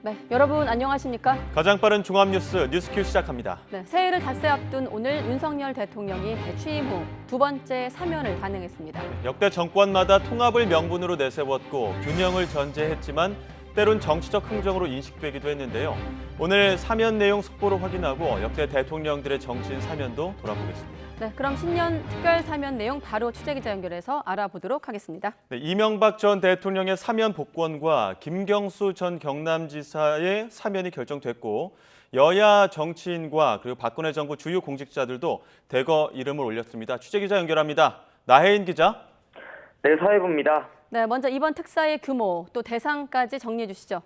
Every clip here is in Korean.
네, 여러분 안녕하십니까? 가장 빠른 종합뉴스 뉴스큐 시작합니다. 네, 새해를 닷새 앞둔 오늘 윤석열 대통령이 취임 후 두 번째 사면을 단행했습니다. 역대 정권마다 통합을 명분으로 내세웠고 균형을 전제했지만 때론 정치적 흥정으로 인식되기도 했는데요. 오늘 사면 내용 속보로 확인하고 역대 대통령들의 정치인 사면도 돌아보겠습니다. 네, 그럼 신년 특별 사면 내용 바로 취재기자 연결해서 알아보도록 하겠습니다. 네, 이명박 전 대통령의 사면 복권과 김경수 전 경남지사의 사면이 결정됐고 여야 정치인과 그리고 박근혜 정부 주요 공직자들도 대거 이름을 올렸습니다. 취재기자 연결합니다. 나혜인 기자. 네, 사회부입니다. 네, 먼저 이번 특사의 규모 또 대상까지 정리해 주시죠.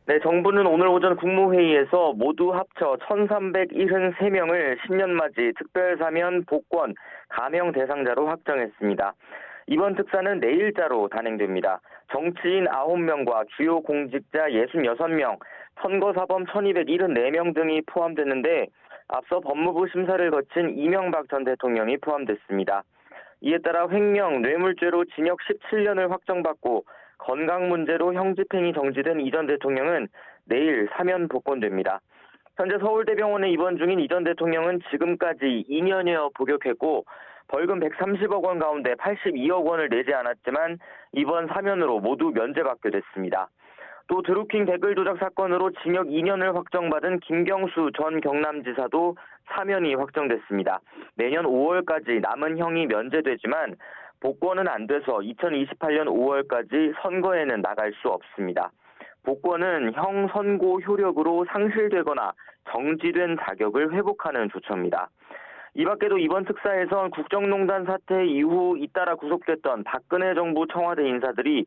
네, 정부는 오늘 오전 국무회의에서 모두 합쳐 1,373명을 신년맞이 특별사면 복권 감형 대상자로 확정했습니다. 이번 특사는 내일자로 단행됩니다. 정치인 9명과 주요 공직자 66명, 선거사범 1,274명 등이 포함됐는데 앞서 법무부 심사를 거친 이명박 전 대통령이 포함됐습니다. 이에 따라 횡령, 뇌물죄로 징역 17년을 확정받고 건강 문제로 형 집행이 정지된 이 전 대통령은 내일 사면 복권됩니다. 현재 서울대병원에 입원 중인 이 전 대통령은 지금까지 2년여 복역했고 벌금 130억 원 가운데 82억 원을 내지 않았지만 이번 사면으로 모두 면제받게 됐습니다. 또 드루킹 댓글 조작 사건으로 징역 2년을 확정받은 김경수 전 경남지사도 사면이 확정됐습니다. 내년 5월까지 남은 형이 면제되지만 복권은 안 돼서 2028년 5월까지 선거에는 나갈 수 없습니다. 복권은 형 선고 효력으로 상실되거나 정지된 자격을 회복하는 조처입니다. 이 밖에도 이번 특사에선 국정농단 사태 이후 잇따라 구속됐던 박근혜 정부 청와대 인사들이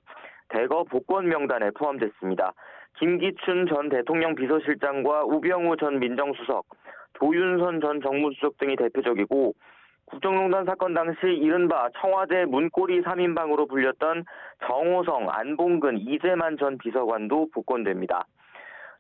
대거 복권 명단에 포함됐습니다. 김기춘 전 대통령 비서실장과 우병우 전 민정수석, 조윤선 전 정무수석 등이 대표적이고 국정농단 사건 당시 이른바 청와대 문고리 3인방으로 불렸던 정호성, 안봉근, 이재만 전 비서관도 복권됩니다.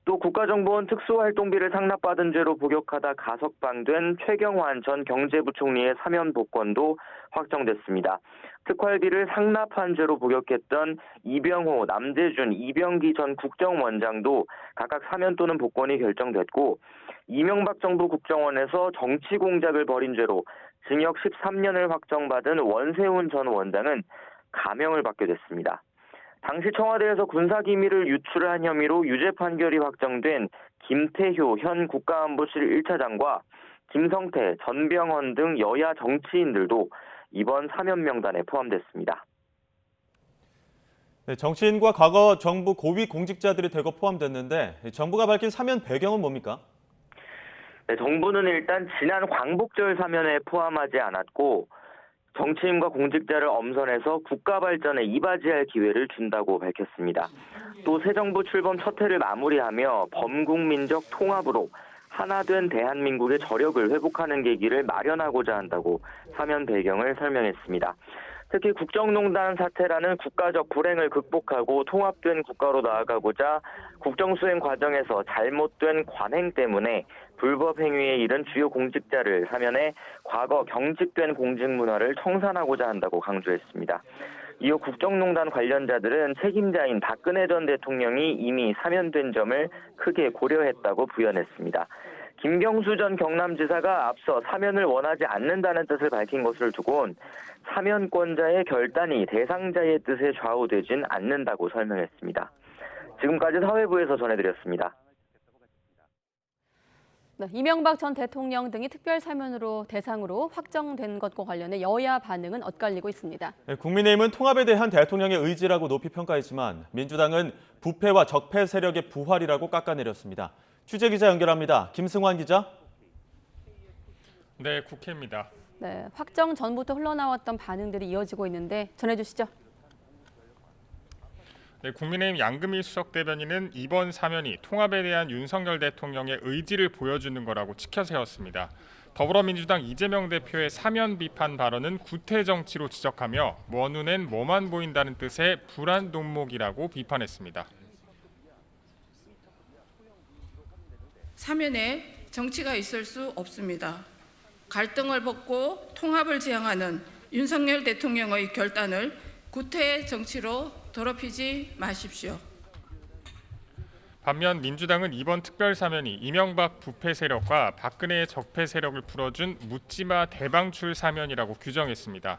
또 국가정보원 특수활동비를 상납받은 죄로 복역하다 가석방된 최경환 전 경제부총리의 사면 복권도 확정됐습니다. 특활비를 상납한 죄로 복역했던 이병호, 남재준, 이병기 전 국정원장도 각각 사면 또는 복권이 결정됐고 이명박 정부 국정원에서 정치 공작을 벌인 죄로 징역 13년을 확정받은 원세훈 전 원장은 감형을 받게 됐습니다. 당시 청와대에서 군사기밀을 유출한 혐의로 유죄 판결이 확정된 김태효 현 국가안보실 1차장과 김성태, 전병헌 등 여야 정치인들도 이번 사면 명단에 포함됐습니다. 네, 정치인과 과거 정부 고위 공직자들이 대거 포함됐는데 정부가 밝힌 사면 배경은 뭡니까? 네, 정부는 일단 지난 광복절 사면에 포함하지 않았고 정치인과 공직자를 엄선해서 국가 발전에 이바지할 기회를 준다고 밝혔습니다. 또 새 정부 출범 첫 해를 마무리하며 범국민적 통합으로 하나된 대한민국의 저력을 회복하는 계기를 마련하고자 한다고 사면 배경을 설명했습니다. 특히 국정농단 사태라는 국가적 불행을 극복하고 통합된 국가로 나아가고자 국정수행 과정에서 잘못된 관행 때문에 불법 행위에 이른 주요 공직자를 사면해 과거 경직된 공직 문화를 청산하고자 한다고 강조했습니다. 이어 국정농단 관련자들은 책임자인 박근혜 전 대통령이 이미 사면된 점을 크게 고려했다고 부연했습니다. 김경수 전 경남지사가 앞서 사면을 원하지 않는다는 뜻을 밝힌 것을 두곤 사면권자의 결단이 대상자의 뜻에 좌우되진 않는다고 설명했습니다. 지금까지 사회부에서 전해드렸습니다. 네, 이명박 전 대통령 등이 특별 사면으로 대상으로 확정된 것과 관련해 여야 반응은 엇갈리고 있습니다. 네, 국민의힘은 통합에 대한 대통령의 의지라고 높이 평가했지만 민주당은 부패와 적폐 세력의 부활이라고 깎아내렸습니다. 취재기자 연결합니다. 김승환 기자. 네, 국회입니다. 네, 확정 전부터 흘러나왔던 반응들이 이어지고 있는데 전해주시죠. 네, 국민의힘 양금희 수석 대변인은 이번 사면이 통합에 대한 윤석열 대통령의 의지를 보여주는 거라고 치켜 세웠습니다. 더불어민주당 이재명 대표의 사면 비판 발언은 구태 정치로 지적하며 뭐 눈엔 뭐만 보인다는 뜻의 불안동목이라고 비판했습니다. 사면에 정치가 있을 수 없습니다. 갈등을 벗고 통합을 지향하는 윤석열 대통령의 결단을 구태의 정치로 더럽히지 마십시오. 반면 민주당은 이번 특별 사면이 이명박 부패 세력과 박근혜의 적폐 세력을 풀어준 묻지마 대방출 사면이라고 규정했습니다.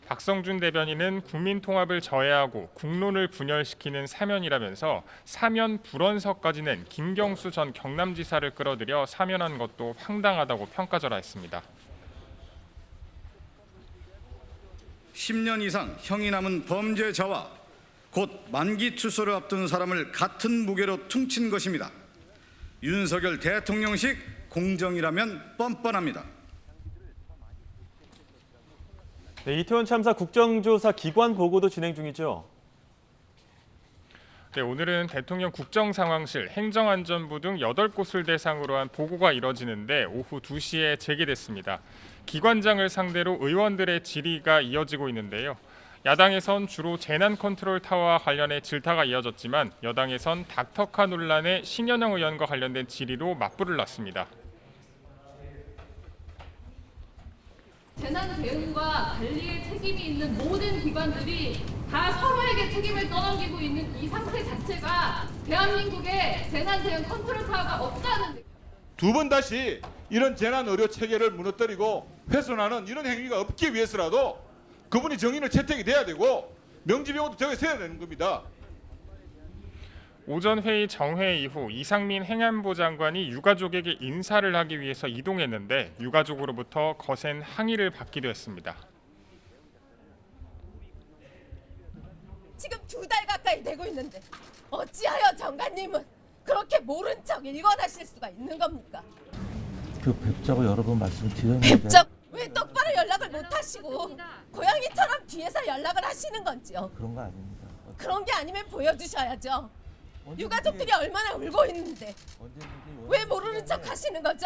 박성준 대변인은 국민 통합을 저해하고 국론을 분열시키는 사면이라면서 사면 불원서까지 낸 김경수 전 경남지사를 끌어들여 사면한 것도 황당하다고 평가절하했습니다. 10년 이상 형이 남은 범죄자와 곧 만기 출소를 앞둔 사람을 같은 무게로 퉁친 것입니다. 윤석열 대통령식 공정이라면 뻔뻔합니다. 네, 이태원 참사 국정조사 기관 보고도 진행 중이죠. 네, 오늘은 대통령 국정상황실, 행정안전부 등 8곳을 대상으로 한 보고가 이뤄지는데 오후 2시에 재개됐습니다. 기관장을 상대로 의원들의 질의가 이어지고 있는데요. 야당에선 주로 재난 컨트롤 타워와 관련해 질타가 이어졌지만 여당에선 닥터카 논란의 신현영 의원과 관련된 질의로 맞불을 놨습니다. 재난 대응과 관리에 책임이 있는 모든 기관들이 다 서로에게 책임을 떠넘기고 있는 이 상태 자체가 대한민국에 재난 대응 컨트롤 타워가 없다는. 두 번 다시 이런 재난 의료 체계를 무너뜨리고 훼손하는 이런 행위가 없기 위해서라도 그분이 정인을 채택이 돼야 되고 명지병원도 저기 세야 되는 겁니다. 오전 회의 정회 이후 이상민 행안부 장관이 유가족에게 인사를 하기 위해서 이동했는데 유가족으로부터 거센 항의를 받기도 했습니다. 지금 2달 가까이 되고 있는데 어찌하여 장관님은 그렇게 모른 척 일관하실 수가 있는 겁니까? 그 뵙자고 여러 번 말씀드렸는데 뵙자 왜 똑바로 연락을 못 하시고 고양이처럼 뒤에서 연락을 하시는 건지요? 그런 거 아닙니다. 그런 게 아니면 보여주셔야죠. 유가족들이 얼마나 울고 있는데 왜 모르는 척 하시는 거죠?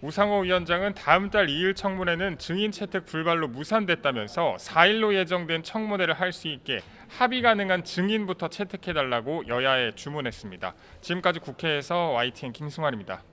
우상호 위원장은 다음 달 2일 청문회는 증인 채택 불발로 무산됐다면서 4일로 예정된 청문회를 할 수 있게 합의 가능한 증인부터 채택해달라고 여야에 주문했습니다. 지금까지 국회에서 YTN 김승환입니다.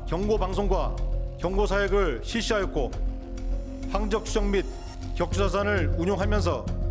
경고 방송과 경고 사역을 실시하였고 항적 추적 및 격추 자산을 운용하면서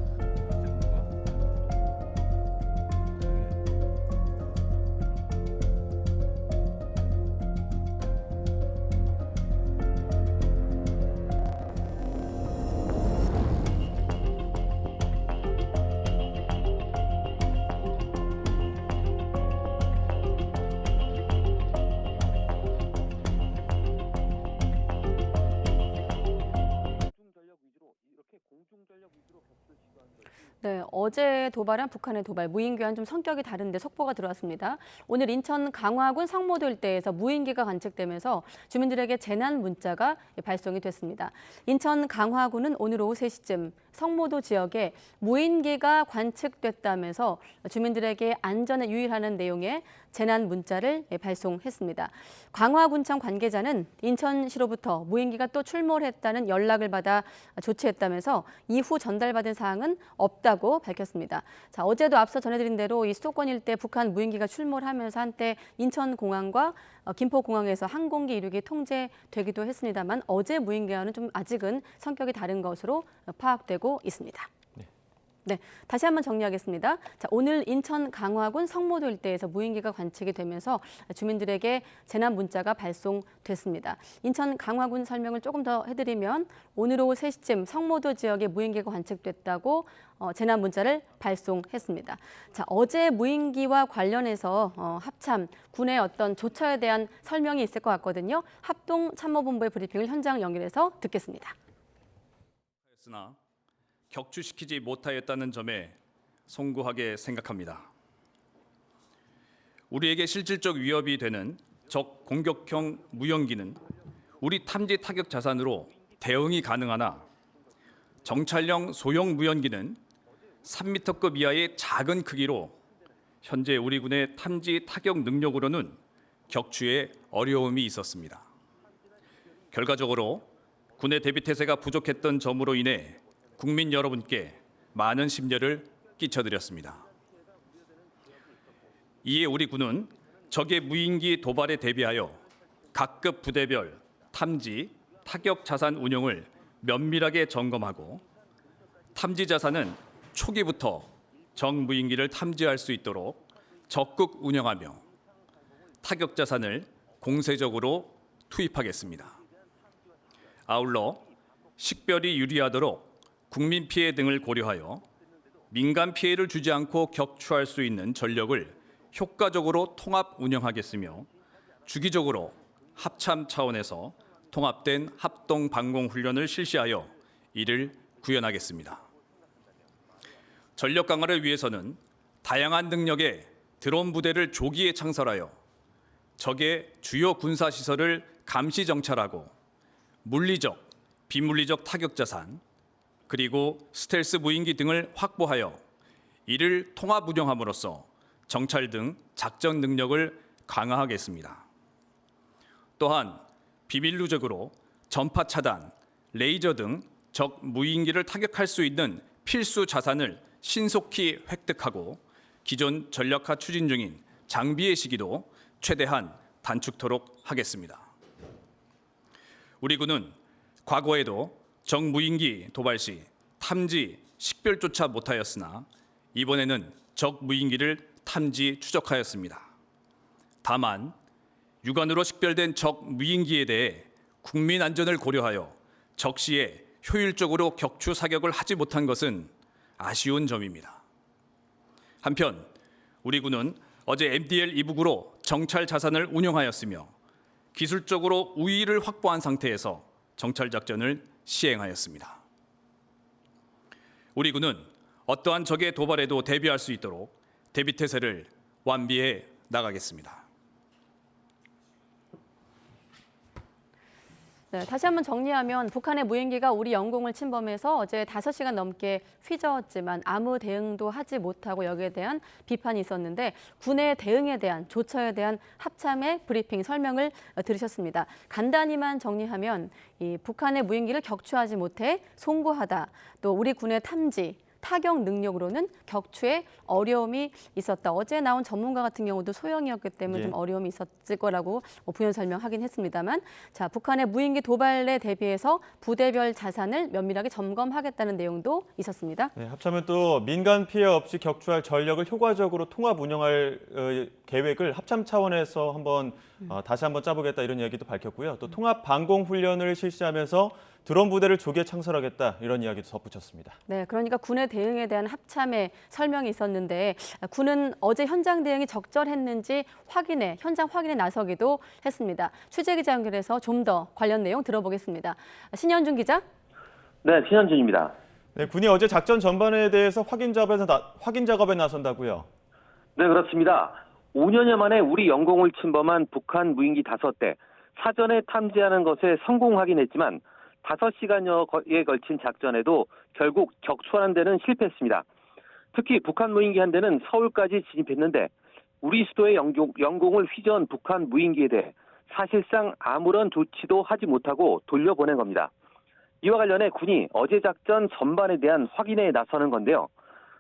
네, 어제 도발한 북한의 도발, 무인기와는 좀 성격이 다른데 속보가 들어왔습니다. 오늘 인천 강화군 성모도 일대에서 무인기가 관측되면서 주민들에게 재난 문자가 발송이 됐습니다. 인천 강화군은 오늘 오후 3시쯤 성모도 지역에 무인기가 관측됐다면서 주민들에게 안전에 유의하는 내용의 재난 문자를 발송했습니다. 강화군청 관계자는 인천시로부터 무인기가 또 출몰했다는 연락을 받아 조치했다면서 이후 전달받은 사항은 없다고 밝혔습니다. 자, 어제도 앞서 전해드린 대로 이 수도권 일대 북한 무인기가 출몰하면서 한때 인천공항과 김포공항에서 항공기 이륙이 통제되기도 했습니다만 어제 무인기와는 좀 아직은 성격이 다른 것으로 파악되고 있습니다. 네, 다시 한번 정리하겠습니다. 자, 오늘 인천 강화군 성모도 일대에서 무인기가 관측이 되면서 주민들에게 재난 문자가 발송됐습니다. 인천 강화군 설명을 조금 더 해드리면 오늘 오후 3시쯤 성모도 지역에 무인기가 관측됐다고 재난 문자를 발송했습니다. 자, 어제 무인기와 관련해서 합참 군의 어떤 조처에 대한 설명이 있을 것 같거든요. 합동참모본부의 브리핑을 현장 연결해서 듣겠습니다. 했으나 격추시키지 못하였다는 점에 송구하게 생각합니다. 우리에게 실질적 위협이 되는 적 공격형 무연기는 우리 탐지 타격 자산으로 대응이 가능하나 정찰형 소형 무연기는 3m급 이하의 작은 크기로 현재 우리 군의 탐지 타격 능력으로는 격추에 어려움이 있었습니다. 결과적으로 군의 대비 태세가 부족했던 점으로 인해 국민 여러분께 많은 심려를 끼쳐드렸습니다. 이에 우리 군은 적의 무인기 도발에 대비하여 각급 부대별 탐지, 타격 자산 운용을 면밀하게 점검하고 탐지 자산은 초기부터 적 무인기를 탐지할 수 있도록 적극 운영하며 타격 자산을 공세적으로 투입하겠습니다. 아울러 식별이 유리하도록 국민 피해 등을 고려하여 민간 피해를 주지 않고 격추할 수 있는 전력을 효과적으로 통합 운영하겠으며 주기적으로 합참 차원에서 통합된 합동 방공 훈련을 실시하여 이를 구현하겠습니다. 전력 강화를 위해서는 다양한 능력의 드론 부대를 조기에 창설하여 적의 주요 군사 시설을 감시 정찰하고 물리적, 비물리적 타격 자산, 그리고 스텔스 무인기 등을 확보하여 이를 통합 운영함으로써 정찰 등 작전 능력을 강화하겠습니다. 또한 비밀 누적으로 전파 차단, 레이저 등 적 무인기를 타격할 수 있는 필수 자산을 신속히 획득하고 기존 전력화 추진 중인 장비의 시기도 최대한 단축토록 하겠습니다. 우리 군은 과거에도 적 무인기 도발 시 탐지, 식별조차 못하였으나 이번에는 적 무인기를 탐지, 추적하였습니다. 다만 육안으로 식별된 적 무인기에 대해 국민 안전을 고려하여 적시에 효율적으로 격추 사격을 하지 못한 것은 아쉬운 점입니다. 한편 우리 군은 어제 MDL 이북으로 정찰 자산을 운영하였으며 기술적으로 우위를 확보한 상태에서 정찰 작전을 시행하였습니다. 우리 군은 어떠한 적의 도발에도 대비할 수 있도록 대비태세를 완비해 나가겠습니다. 네, 다시 한번 정리하면 북한의 무인기가 우리 영공을 침범해서 어제 5시간 넘게 휘저었지만 아무 대응도 하지 못하고 여기에 대한 비판이 있었는데 군의 대응에 대한 조처에 대한 합참의 브리핑 설명을 들으셨습니다. 간단히만 정리하면 이 북한의 무인기를 격추하지 못해 송구하다. 또 우리 군의 탐지, 타격 능력으로는 격추에 어려움이 있었다. 어제 나온 전문가 같은 경우도 소형이었기 때문에 좀 어려움이 있었을 거라고 부연 설명하긴 했습니다만, 자, 북한의 무인기 도발에 대비해서 부대별 자산을 면밀하게 점검하겠다는 내용도 있었습니다. 네, 합참은 또 민간 피해 없이 격추할 전력을 효과적으로 통합 운영할 계획을 합참 차원에서 다시 한번 짜보겠다 이런 이야기도 밝혔고요. 또 통합 방공 훈련을 실시하면서 드론 부대를 조기에 창설하겠다 이런 이야기도 덧붙였습니다. 네, 그러니까 군의 대응에 대한 합참의 설명이 있었는데 군은 어제 현장 대응이 적절했는지 현장 확인에 나서기도 했습니다. 취재 기자 연결해서 좀 더 관련 내용 들어보겠습니다. 신현준 기자. 네, 신현준입니다. 네, 군이 어제 작전 전반에 대해서 확인 작업에 나선다고요? 네, 그렇습니다. 5년여 만에 우리 영공을 침범한 북한 무인기 5대, 사전에 탐지하는 것에 성공하긴 했지만 5시간여에 걸친 작전에도 결국 격추하는 데는 실패했습니다. 특히 북한 무인기 한 대는 서울까지 진입했는데 우리 수도의 영공을 휘저은 북한 무인기에 대해 사실상 아무런 조치도 하지 못하고 돌려보낸 겁니다. 이와 관련해 군이 어제 작전 전반에 대한 확인에 나서는 건데요.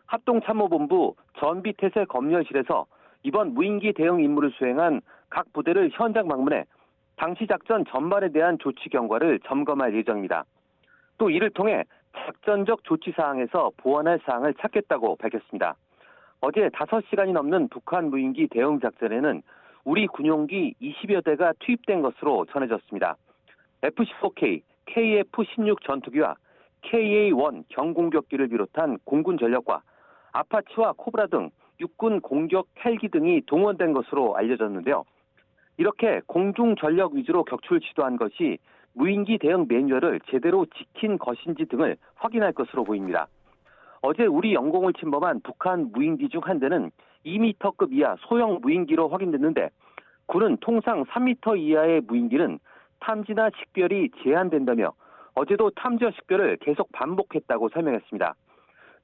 합동참모본부 전비태세 검열실에서 이번 무인기 대응 임무를 수행한 각 부대를 현장 방문해 당시 작전 전반에 대한 조치 경과를 점검할 예정입니다. 또 이를 통해 작전적 조치 사항에서 보완할 사항을 찾겠다고 밝혔습니다. 어제 5시간이 넘는 북한 무인기 대응 작전에는 우리 군용기 20여 대가 투입된 것으로 전해졌습니다. F-15K, KF-16 전투기와 KA-1 경공격기를 비롯한 공군 전력과 아파치와 코브라 등 육군 공격 헬기 등이 동원된 것으로 알려졌는데요. 이렇게 공중 전력 위주로 격추를 시도한 것이 무인기 대응 매뉴얼을 제대로 지킨 것인지 등을 확인할 것으로 보입니다. 어제 우리 영공을 침범한 북한 무인기 중 한 대는 2m급 이하 소형 무인기로 확인됐는데 군은 통상 3m 이하의 무인기는 탐지나 식별이 제한된다며 어제도 탐지와 식별을 계속 반복했다고 설명했습니다.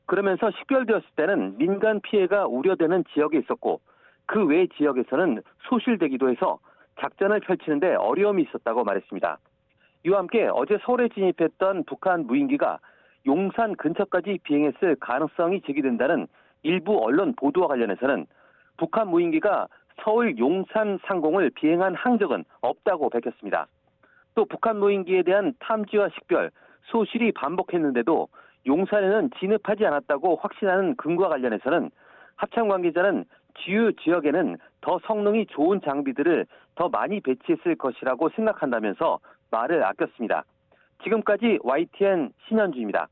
그러면서 식별되었을 때는 민간 피해가 우려되는 지역에 있었고 그 외 지역에서는 소실되기도 해서 작전을 펼치는 데 어려움이 있었다고 말했습니다. 이와 함께 어제 서울에 진입했던 북한 무인기가 용산 근처까지 비행했을 가능성이 제기된다는 일부 언론 보도와 관련해서는 북한 무인기가 서울 용산 상공을 비행한 항적은 없다고 밝혔습니다. 또 북한 무인기에 대한 탐지와 식별, 소실이 반복했는데도 용산에는 진입하지 않았다고 확신하는 근거와 관련해서는 합참 관계자는 주요 지역에는 더 성능이 좋은 장비들을 더 많이 배치했을 것이라고 생각한다면서 말을 아꼈습니다. 지금까지 YTN 신현주입니다.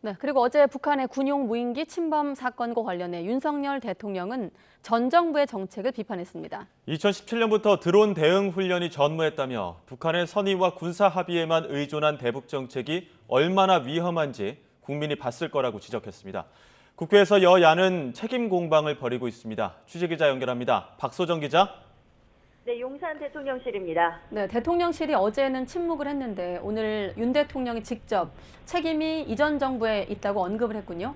네, 그리고 어제 북한의 군용 무인기 침범 사건과 관련해 윤석열 대통령은 전 정부의 정책을 비판했습니다. 2017년부터 드론 대응 훈련이 전무했다며 북한의 선의와 군사 합의에만 의존한 대북 정책이 얼마나 위험한지 국민이 봤을 거라고 지적했습니다. 국회에서 여야는 책임 공방을 벌이고 있습니다. 취재기자 연결합니다. 박소정 기자. 네, 용산 대통령실입니다. 네, 대통령실이 어제는 침묵을 했는데 오늘 윤 대통령이 직접 책임이 이전 정부에 있다고 언급을 했군요.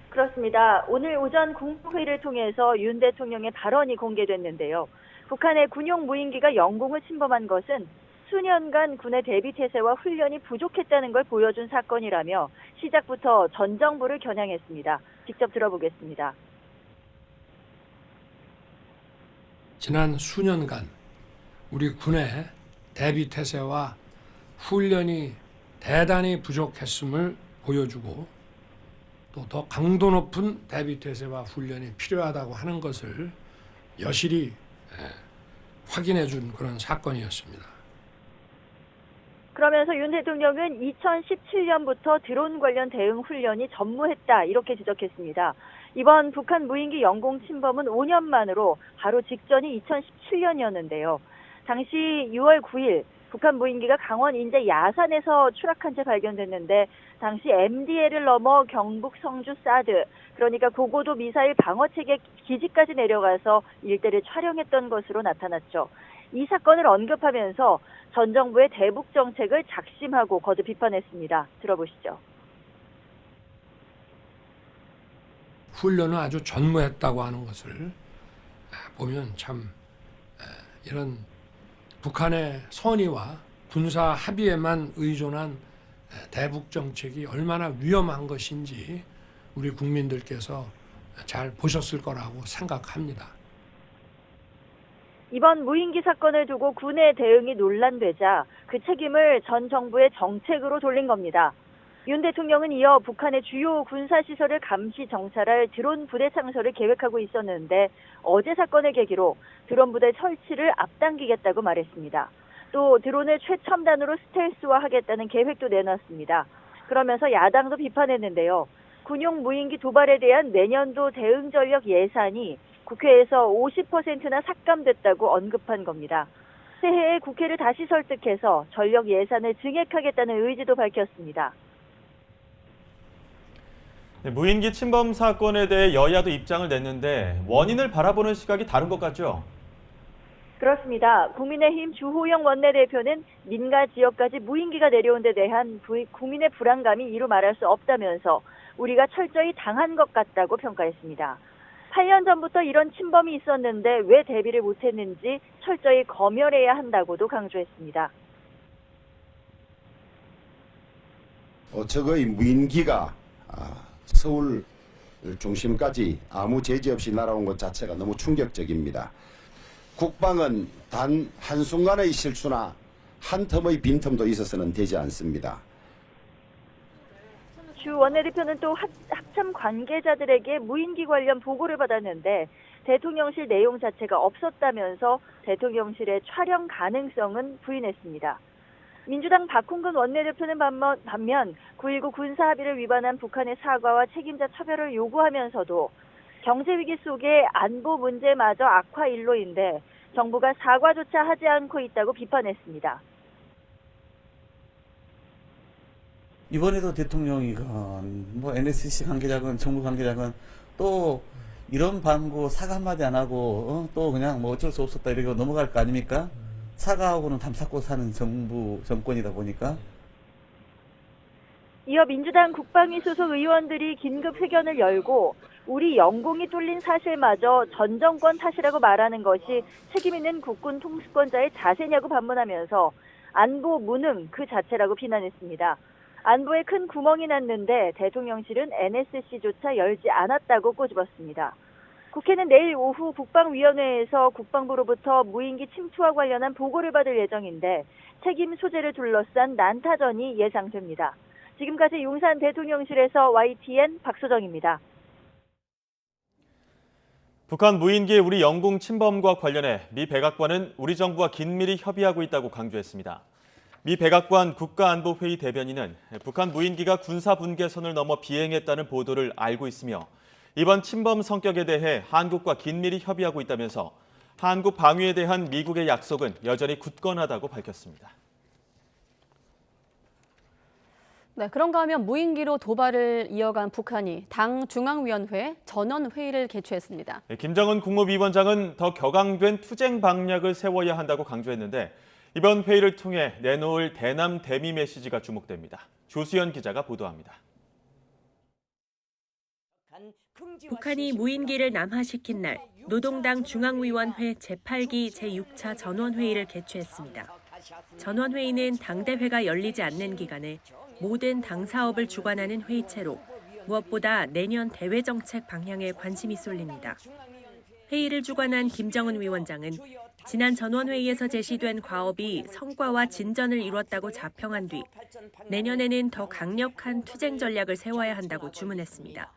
그렇습니다. 오늘 오전 국무회의를 통해서 윤 대통령의 발언이 공개됐는데요. 북한의 군용 무인기가 영공을 침범한 것은 수년간 군의 대비 태세와 훈련이 부족했다는 걸 보여준 사건이라며 시작부터 전 정부를 겨냥했습니다. 직접 들어보겠습니다. 지난 수년간 우리 군의 대비 태세와 훈련이 대단히 부족했음을 보여주고 또 더 강도 높은 대비 태세와 훈련이 필요하다고 하는 것을 여실히 확인해 준 그런 사건이었습니다. 그러면서 윤 대통령은 2017년부터 드론 관련 대응 훈련이 전무했다 이렇게 지적했습니다. 이번 북한 무인기 영공 침범은 5년 만으로 바로 직전이 2017년이었는데요. 당시 6월 9일 북한 무인기가 강원 인제 야산에서 추락한 채 발견됐는데 당시 MDL을 넘어 경북 성주 사드, 그러니까 고고도 미사일 방어체계 기지까지 내려가서 일대를 촬영했던 것으로 나타났죠. 이 사건을 언급하면서 전 정부의 대북 정책을 작심하고 거듭 비판했습니다. 들어보시죠. 훈련을 아주 전무했다고 하는 것을 보면 참 이런 북한의 선의와 군사 합의에만 의존한 대북 정책이 얼마나 위험한 것인지 우리 국민들께서 잘 보셨을 거라고 생각합니다. 이번 무인기 사건을 두고 군의 대응이 논란되자 그 책임을 전 정부의 정책으로 돌린 겁니다. 윤 대통령은 이어 북한의 주요 군사시설을 감시 정찰할 드론 부대 창설을 계획하고 있었는데 어제 사건을 계기로 드론 부대 설치를 앞당기겠다고 말했습니다. 또 드론을 최첨단으로 스텔스화하겠다는 계획도 내놨습니다. 그러면서 야당도 비판했는데요. 군용 무인기 도발에 대한 내년도 대응 전력 예산이 국회에서 50%나 삭감됐다고 언급한 겁니다. 새해에 국회를 다시 설득해서 전력 예산을 증액하겠다는 의지도 밝혔습니다. 네, 무인기 침범 사건에 대해 여야도 입장을 냈는데 원인을 바라보는 시각이 다른 것 같죠? 그렇습니다. 국민의힘 주호영 원내대표는 민가 지역까지 무인기가 내려온 데 대한 국민의 불안감이 이루 말할 수 없다면서 우리가 철저히 당한 것 같다고 평가했습니다. 8년 전부터 이런 침범이 있었는데 왜 대비를 못했는지 철저히 검열해야 한다고도 강조했습니다. 적의 무인기가 서울 중심까지 아무 제재 없이 날아온 것 자체가 너무 충격적입니다. 국방은 단 한순간의 실수나 한 텀의 빈틈도 있어서는 되지 않습니다. 주 원내대표는 또 합참 관계자들에게 무인기 관련 보고를 받았는데 대통령실 내용 자체가 없었다면서 대통령실의 촬영 가능성은 부인했습니다. 민주당 박홍근 원내대표는 반면 9.19 군사합의를 위반한 북한의 사과와 책임자 처벌을 요구하면서도 경제위기 속에 안보 문제마저 악화 일로인데 정부가 사과조차 하지 않고 있다고 비판했습니다. 이번에도 대통령이건 뭐 NSC 관계자건 정부 관계자건 또 이런 방구 사과 한마디 안 하고 또 그냥 뭐 어쩔 수 없었다 이러고 넘어갈 거 아닙니까? 사과하고는 담쌓고 사는 정권이다 보니까. 이어 민주당 국방위 소속 의원들이 긴급 회견을 열고 우리 영공이 뚫린 사실마저 전 정권 탓이라고 말하는 것이 책임 있는 국군 통수권자의 자세냐고 반문하면서 안보 무능 그 자체라고 비난했습니다. 안보에 큰 구멍이 났는데 대통령실은 NSC조차 열지 않았다고 꼬집었습니다. 국회는 내일 오후 국방위원회에서 국방부로부터 무인기 침투와 관련한 보고를 받을 예정인데 책임 소재를 둘러싼 난타전이 예상됩니다. 지금까지 용산 대통령실에서 YTN 박소정입니다. 북한 무인기 우리 영공 침범과 관련해 미 백악관은 우리 정부와 긴밀히 협의하고 있다고 강조했습니다. 미 백악관 국가안보회의 대변인은 북한 무인기가 군사 분계선을 넘어 비행했다는 보도를 알고 있으며 이번 침범 성격에 대해 한국과 긴밀히 협의하고 있다면서 한국 방위에 대한 미국의 약속은 여전히 굳건하다고 밝혔습니다. 네, 그런가 하면 무인기로 도발을 이어간 북한이 당 중앙위원회 전원회의를 개최했습니다. 김정은 국무위원장은 더 격앙된 투쟁 방략을 세워야 한다고 강조했는데 이번 회의를 통해 내놓을 대남 대미 메시지가 주목됩니다. 조수연 기자가 보도합니다. 북한이 무인기를 남하시킨 날 노동당 중앙위원회 제8기 제6차 전원회의를 개최했습니다. 전원회의는 당대회가 열리지 않는 기간에 모든 당 사업을 주관하는 회의체로 무엇보다 내년 대외 정책 방향에 관심이 쏠립니다. 회의를 주관한 김정은 위원장은 지난 전원회의에서 제시된 과업이 성과와 진전을 이뤘다고 자평한 뒤 내년에는 더 강력한 투쟁 전략을 세워야 한다고 주문했습니다.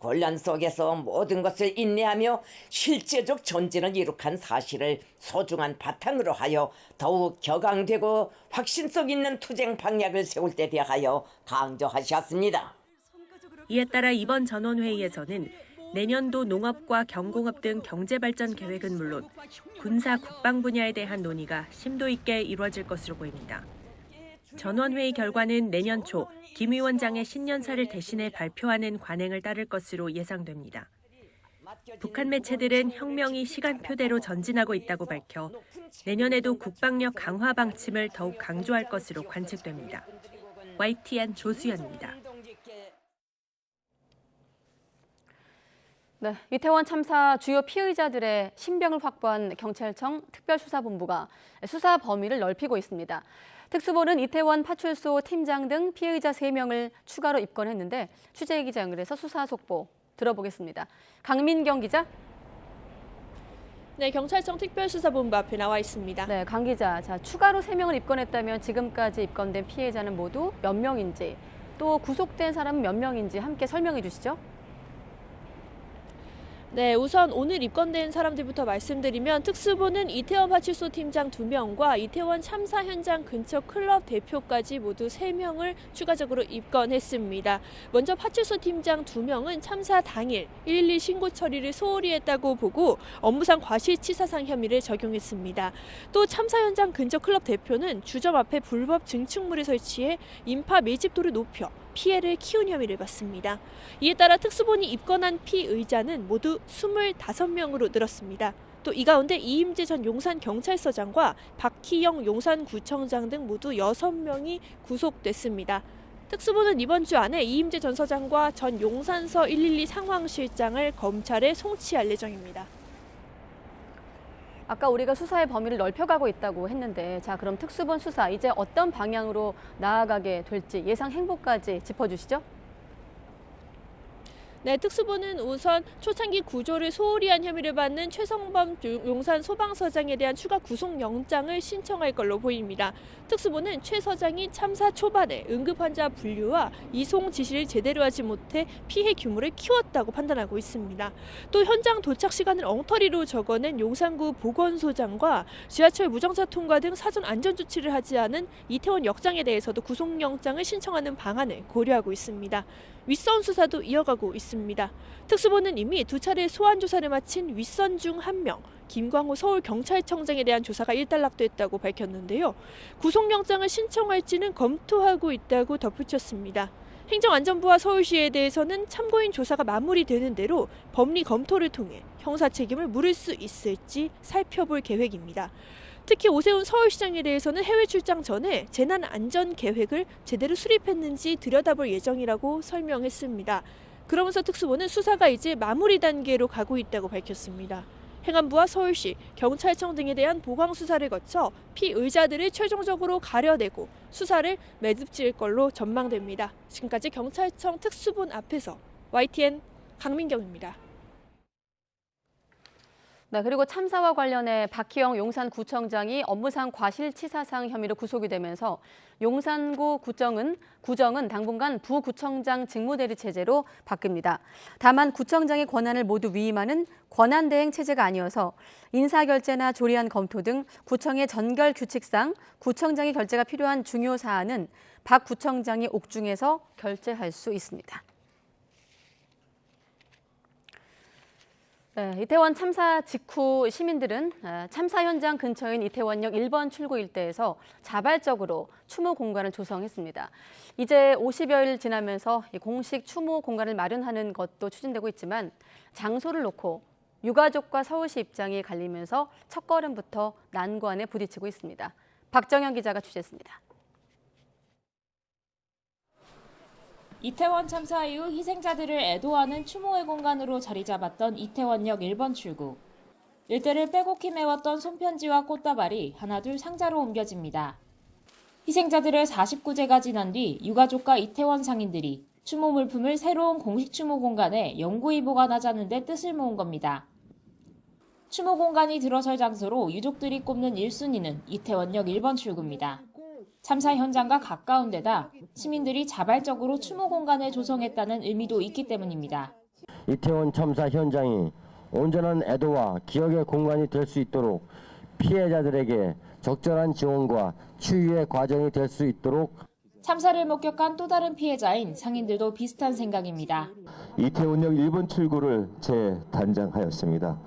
곤란 속에서 모든 것을 인내하며 실제적 전진을 이룩한 사실을 소중한 바탕으로 하여 더욱 격앙되고 확신성 있는 투쟁 방향을 세울 데 대하여 강조하셨습니다. 이에 따라 이번 전원회의에서는 내년도 농업과 경공업 등 경제발전 계획은 물론 군사 국방 분야에 대한 논의가 심도 있게 이루어질 것으로 보입니다. 전원회의 결과는 내년 초 김 위원장의 신년사를 대신해 발표하는 관행을 따를 것으로 예상됩니다. 북한 매체들은 혁명이 시간표대로 전진하고 있다고 밝혀 내년에도 국방력 강화 방침을 더욱 강조할 것으로 관측됩니다. YTN 조수연입니다. 네, 이태원 참사 주요 피의자들의 신병을 확보한 경찰청 특별수사본부가 수사 범위를 넓히고 있습니다. 특수본은 이태원 파출소 팀장 등 피의자 3명을 추가로 입건했는데 취재 기자 연결해서 수사 속보 들어보겠습니다. 강민경 기자. 네, 경찰청 특별수사본부 앞에 나와 있습니다. 네, 강 기자. 자, 추가로 3명을 입건했다면 지금까지 입건된 피해자는 모두 몇 명인지 또 구속된 사람은 몇 명인지 함께 설명해 주시죠. 네, 우선 오늘 입건된 사람들부터 말씀드리면 특수본은 이태원 파출소 팀장 2명과 이태원 참사 현장 근처 클럽 대표까지 모두 3명을 추가적으로 입건했습니다. 먼저 파출소 팀장 2명은 참사 당일 112 신고 처리를 소홀히 했다고 보고 업무상 과실치사상 혐의를 적용했습니다. 또 참사 현장 근처 클럽 대표는 주점 앞에 불법 증축물을 설치해 인파 밀집도를 높여 피해를 키운 혐의를 받습니다. 이에 따라 특수본이 입건한 피의자는 모두 25명으로 늘었습니다. 또 이 가운데 이임재 전 용산경찰서장과 박희영 용산구청장 등 모두 6명이 구속됐습니다. 특수본은 이번 주 안에 이임재 전 서장과 전 용산서 112 상황실장을 검찰에 송치할 예정입니다. 아까 우리가 수사의 범위를 넓혀가고 있다고 했는데 자, 그럼 특수본 수사 이제 어떤 방향으로 나아가게 될지 예상 행보까지 짚어주시죠. 네, 특수본은 우선 초창기 구조를 소홀히 한 혐의를 받는 최성범 용산 소방서장에 대한 추가 구속영장을 신청할 걸로 보입니다. 특수본은 최 서장이 참사 초반에 응급환자 분류와 이송 지시를 제대로 하지 못해 피해 규모를 키웠다고 판단하고 있습니다. 또 현장 도착 시간을 엉터리로 적어낸 용산구 보건소장과 지하철 무정차 통과 등 사전 안전조치를 하지 않은 이태원 역장에 대해서도 구속영장을 신청하는 방안을 고려하고 있습니다. 윗선 수사도 이어가고 있습니다. 특수본은 이미 2차례 소환 조사를 마친 윗선 중 1명, 김광호 서울경찰청장에 대한 조사가 일단락됐다고 밝혔는데요. 구속영장을 신청할지는 검토하고 있다고 덧붙였습니다. 행정안전부와 서울시에 대해서는 참고인 조사가 마무리되는 대로 법리 검토를 통해 형사 책임을 물을 수 있을지 살펴볼 계획입니다. 특히 오세훈 서울시장에 대해서는 해외 출장 전에 재난안전계획을 제대로 수립했는지 들여다볼 예정이라고 설명했습니다. 그러면서 특수본은 수사가 이제 마무리 단계로 가고 있다고 밝혔습니다. 행안부와 서울시, 경찰청 등에 대한 보강 수사를 거쳐 피의자들을 최종적으로 가려내고 수사를 매듭지을 걸로 전망됩니다. 지금까지 경찰청 특수본 앞에서 YTN 강민경입니다. 네, 그리고 참사와 관련해 박희영 용산구청장이 업무상 과실치사상 혐의로 구속이 되면서 용산구 구정은 당분간 부구청장 직무대리 체제로 바뀝니다. 다만 구청장의 권한을 모두 위임하는 권한대행 체제가 아니어서 인사결재나 조리안 검토 등 구청의 전결 규칙상 구청장의 결재가 필요한 중요 사안은 박 구청장이 옥중에서 결재할 수 있습니다. 네, 이태원 참사 직후 시민들은 참사 현장 근처인 이태원역 1번 출구 일대에서 자발적으로 추모 공간을 조성했습니다. 이제 50여일 지나면서 공식 추모 공간을 마련하는 것도 추진되고 있지만 장소를 놓고 유가족과 서울시 입장이 갈리면서 첫걸음부터 난관에 부딪히고 있습니다. 박정현 기자가 취재했습니다. 이태원 참사 이후 희생자들을 애도하는 추모의 공간으로 자리 잡았던 이태원역 1번 출구. 일대를 빼곡히 메웠던 손편지와 꽃다발이 하나둘 상자로 옮겨집니다. 희생자들의 49제가 지난 뒤 유가족과 이태원 상인들이 추모 물품을 새로운 공식 추모 공간에 영구히 보관하자는 데 뜻을 모은 겁니다. 추모 공간이 들어설 장소로 유족들이 꼽는 1순위는 이태원역 1번 출구입니다. 참사 현장과 가까운 데다 시민들이 자발적으로 추모 공간을 조성했다는 의미도 있기 때문입니다. 이태원 참사 현장이 온전한 애도와 기억의 공간이 될 수 있도록 피해자들에게 적절한 지원과 치유의 과정이 될 수 있도록 참사를 목격한 또 다른 피해자인 상인들도 비슷한 생각입니다. 이태원역 1번 출구를 재단장하였습니다.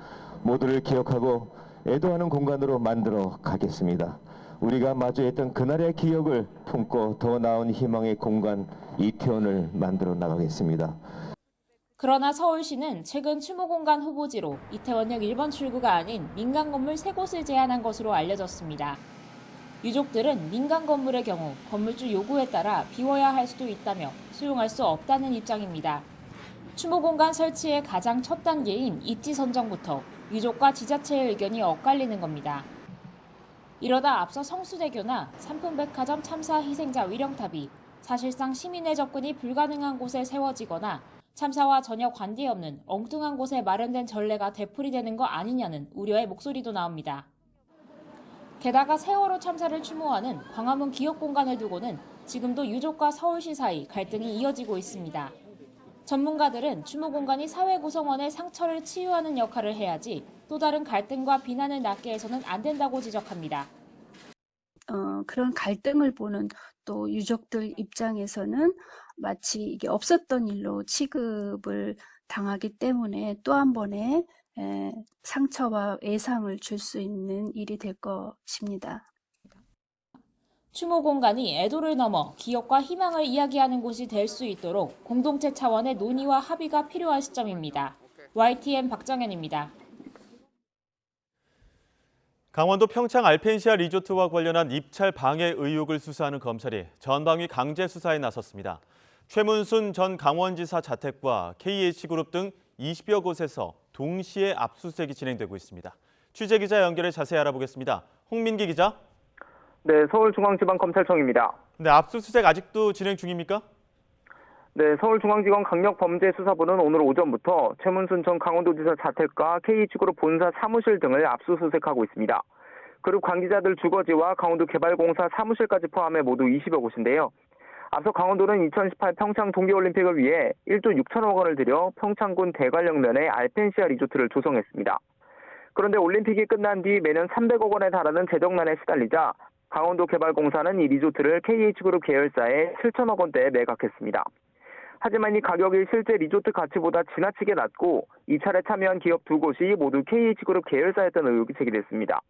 모두를 기억하고 애도하는 공간으로 만들어 가겠습니다. 우리가 마주했던 그날의 기억을 품고 더 나은 희망의 공간 이태원을 만들어 나가겠습니다. 그러나 서울시는 최근 추모 공간 후보지로 이태원역 1번 출구가 아닌 민간 건물 3곳을 제안한 것으로 알려졌습니다. 유족들은 민간 건물의 경우 건물주 요구에 따라 비워야 할 수도 있다며 수용할 수 없다는 입장입니다. 추모 공간 설치의 가장 첫 단계인 입지 선정부터 유족과 지자체의 의견이 엇갈리는 겁니다. 이러다 앞서 성수대교나 삼풍백화점 참사 희생자 위령탑이 사실상 시민의 접근이 불가능한 곳에 세워지거나 참사와 전혀 관계없는 엉뚱한 곳에 마련된 전례가 되풀이되는 거 아니냐는 우려의 목소리도 나옵니다. 게다가 세월호 참사를 추모하는 광화문 기억공간을 두고는 지금도 유족과 서울시 사이 갈등이 이어지고 있습니다. 전문가들은 추모 공간이 사회 구성원의 상처를 치유하는 역할을 해야지 또 다른 갈등과 비난을 낳게 해서는 안 된다고 지적합니다. 그런 갈등을 보는 또 유족들 입장에서는 마치 이게 없었던 일로 취급을 당하기 때문에 또 한 번의 상처와 외상을 줄 수 있는 일이 될 것입니다. 추모 공간이 애도를 넘어 기억과 희망을 이야기하는 곳이 될 수 있도록 공동체 차원의 논의와 합의가 필요한 시점입니다. YTN 박정현입니다. 강원도 평창 알펜시아 리조트와 관련한 입찰 방해 의혹을 수사하는 검찰이 전방위 강제 수사에 나섰습니다. 최문순 전 강원지사 자택과 KH그룹 등 20여 곳에서 동시에 압수수색이 진행되고 있습니다. 취재기자 연결해 자세히 알아보겠습니다. 홍민기 기자. 네, 서울중앙지방검찰청입니다. 네, 압수수색 아직도 진행 중입니까? 네, 서울중앙지검 강력범죄수사부는 오늘 오전부터 최문순 전 강원도지사 자택과 KH그룹 본사 사무실 등을 압수수색하고 있습니다. 그룹 관계자들 주거지와 강원도개발공사 사무실까지 포함해 모두 20여 곳인데요. 앞서 강원도는 2018 평창 동계올림픽을 위해 1조 6천억 원을 들여 평창군 대관령면에 알펜시아 리조트를 조성했습니다. 그런데 올림픽이 끝난 뒤 매년 300억 원에 달하는 재정난에 시달리자 강원도개발공사는 이 리조트를 KH그룹 계열사에 7천억 원대에 매각했습니다. 하지만 이 가격이 실제 리조트 가치보다 지나치게 낮고 입찰에 참여한 기업 2곳이 모두 KH그룹 계열사였다는 의혹이 제기됐습니다.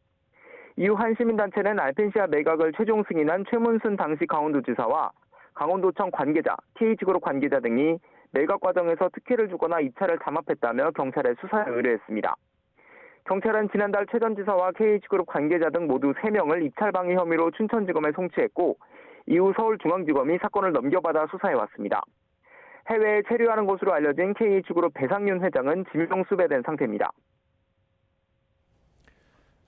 이후 한 시민단체는 알펜시아 매각을 최종 승인한 최문순 당시 강원도지사와 강원도청 관계자, KH그룹 관계자 등이 매각 과정에서 특혜를 주거나 입찰을 담합했다며 경찰에 수사를 의뢰했습니다. 경찰은 지난달 최 전 지사와 KH그룹 관계자 등 모두 3명을 입찰 방해 혐의로 춘천지검에 송치했고 이후 서울중앙지검이 사건을 넘겨받아 수사해왔습니다. 해외에 체류하는 것으로 알려진 KH그룹 배상윤 회장은 지명 수배된 상태입니다.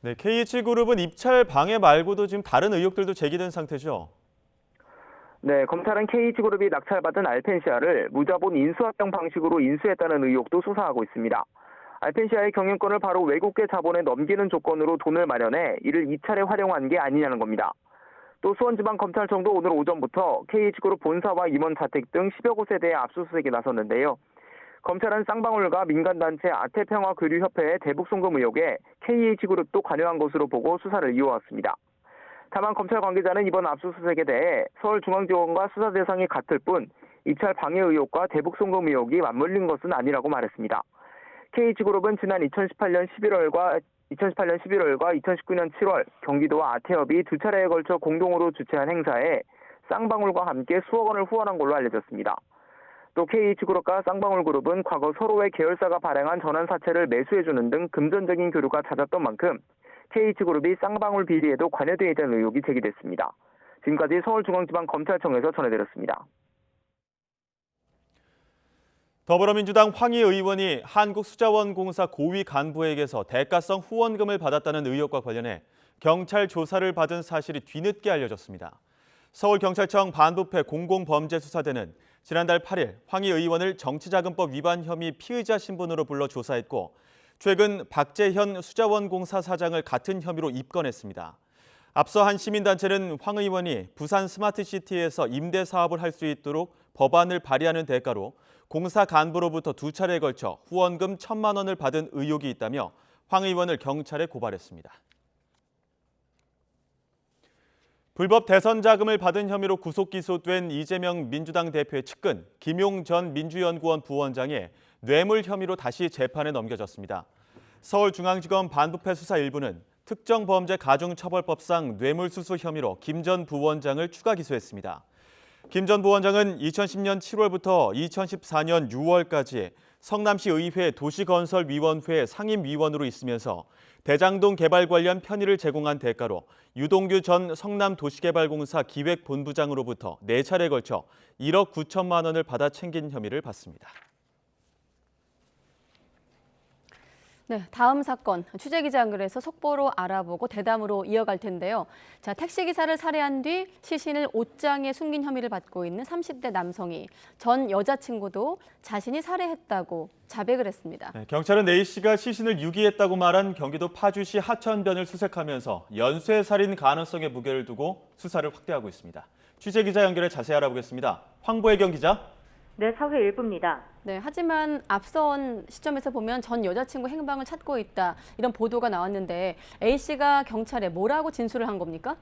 네, KH그룹은 입찰 방해 말고도 지금 다른 의혹들도 제기된 상태죠. 네, 검찰은 KH그룹이 낙찰받은 알펜시아를 무자본 인수합병 방식으로 인수했다는 의혹도 수사하고 있습니다. 알펜시아의 경영권을 바로 외국계 자본에 넘기는 조건으로 돈을 마련해 이를 입찰에 활용한 게 아니냐는 겁니다. 또 수원지방검찰청도 오늘 오전부터 KH그룹 본사와 임원 자택 등 10여 곳에 대해 압수수색에 나섰는데요. 검찰은 쌍방울과 민간단체 아태평화교류협회의 대북송금 의혹에 KH그룹도 관여한 것으로 보고 수사를 이어왔습니다. 다만 검찰 관계자는 이번 압수수색에 대해 서울중앙지검과 수사 대상이 같을 뿐 입찰 방해 의혹과 대북송금 의혹이 맞물린 것은 아니라고 말했습니다. KH그룹은 지난 2018년 11월과 2019년 7월 경기도와 아태협이 두 차례에 걸쳐 공동으로 주최한 행사에 쌍방울과 함께 수억 원을 후원한 걸로 알려졌습니다. 또 KH그룹과 쌍방울그룹은 과거 서로의 계열사가 발행한 전환사채를 매수해주는 등 금전적인 교류가 잦았던 만큼 KH그룹이 쌍방울 비리에도 관여되어 있다는 의혹이 제기됐습니다. 지금까지 서울중앙지방검찰청에서 전해드렸습니다. 더불어민주당 황희 의원이 한국수자원공사 고위 간부에게서 대가성 후원금을 받았다는 의혹과 관련해 경찰 조사를 받은 사실이 뒤늦게 알려졌습니다. 서울경찰청 반부패 공공범죄수사대는 지난달 8일 황희 의원을 정치자금법 위반 혐의 피의자 신분으로 불러 조사했고 최근 박재현 수자원공사 사장을 같은 혐의로 입건했습니다. 앞서 한 시민단체는 황 의원이 부산 스마트시티에서 임대 사업을 할 수 있도록 법안을 발의하는 대가로 공사 간부로부터 두 차례에 걸쳐 후원금 1,000만 원을 받은 의혹이 있다며 황 의원을 경찰에 고발했습니다. 불법 대선 자금을 받은 혐의로 구속 기소된 이재명 민주당 대표의 측근 김용 전 민주연구원 부원장이 뇌물 혐의로 다시 재판에 넘겨졌습니다. 서울중앙지검 반부패 수사 1부는 특정범죄가중처벌법상 뇌물수수 혐의로 김 전 부원장을 추가 기소했습니다. 김 전 부원장은 2010년 7월부터 2014년 6월까지 성남시 의회 도시건설위원회 상임위원으로 있으면서 대장동 개발 관련 편의를 제공한 대가로 유동규 전 성남도시개발공사 기획본부장으로부터 4차례에 걸쳐 1억 9천만 원을 받아 챙긴 혐의를 받습니다. 네, 다음 사건 취재기자 연결해서 속보로 알아보고 대담으로 이어갈 텐데요. 자, 택시기사를 살해한 뒤 시신을 옷장에 숨긴 혐의를 받고 있는 30대 남성이 전 여자친구도 자신이 살해했다고 자백을 했습니다. 네, 경찰은 A씨가 시신을 유기했다고 말한 경기도 파주시 하천변을 수색하면서 연쇄살인 가능성에 무게를 두고 수사를 확대하고 있습니다. 취재기자 연결해 자세히 알아보겠습니다. 황보혜경 기자. 네, 사회 일부입니다. 네, 하지만 앞선 시점에서 보면 전 여자친구 행방을 찾고 있다 이런 보도가 나왔는데 A씨가 경찰에 뭐라고 진술을 한 겁니까?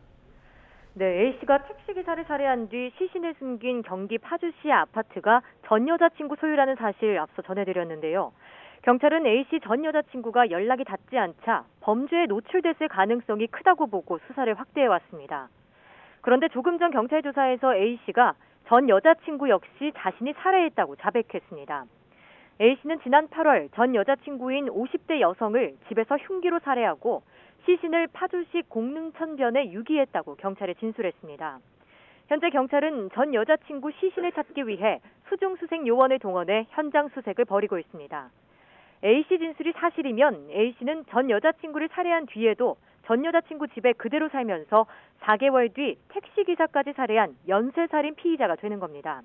네, A씨가 택시기사를 살해한 뒤 시신을 숨긴 경기 파주시의 아파트가 전 여자친구 소유라는 사실 앞서 전해드렸는데요. 경찰은 A씨 전 여자친구가 연락이 닿지 않자 범죄에 노출됐을 가능성이 크다고 보고 수사를 확대해왔습니다. 그런데 조금 전 경찰 조사에서 A씨가 전 여자친구 역시 자신이 살해했다고 자백했습니다. A씨는 지난 8월 전 여자친구인 50대 여성을 집에서 흉기로 살해하고 시신을 파주시 공릉천변에 유기했다고 경찰에 진술했습니다. 현재 경찰은 전 여자친구 시신을 찾기 위해 수중수색 요원을 동원해 현장 수색을 벌이고 있습니다. A씨 진술이 사실이면 A씨는 전 여자친구를 살해한 뒤에도 전 여자친구 집에 그대로 살면서 4개월 뒤 택시기사까지 살해한 연쇄살인 피의자가 되는 겁니다.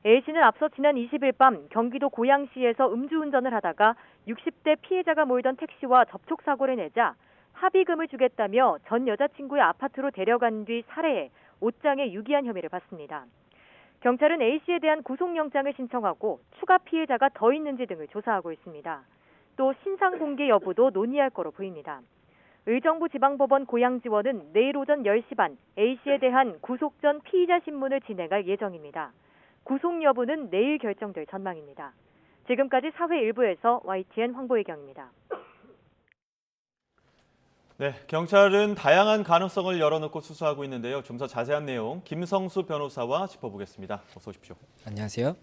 A씨는 앞서 지난 20일 밤 경기도 고양시에서 음주운전을 하다가 60대 피해자가 몰던 택시와 접촉사고를 내자 합의금을 주겠다며 전 여자친구의 아파트로 데려간 뒤 살해해 옷장에 유기한 혐의를 받습니다. 경찰은 A씨에 대한 구속영장을 신청하고 추가 피해자가 더 있는지 등을 조사하고 있습니다. 또 신상 공개 여부도 논의할 거로 보입니다. 의정부 지방법원 고양지원은 내일 오전 10시 반 A씨에 대한 구속 전 피의자 신문을 진행할 예정입니다. 구속 여부는 내일 결정될 전망입니다. 지금까지 사회 일부에서 YTN 황보혜경입니다. 네, 경찰은 다양한 가능성을 열어놓고 수사하고 있는데요. 좀 더 자세한 내용 김성수 변호사와 짚어보겠습니다. 어서 오십시오. 안녕하세요.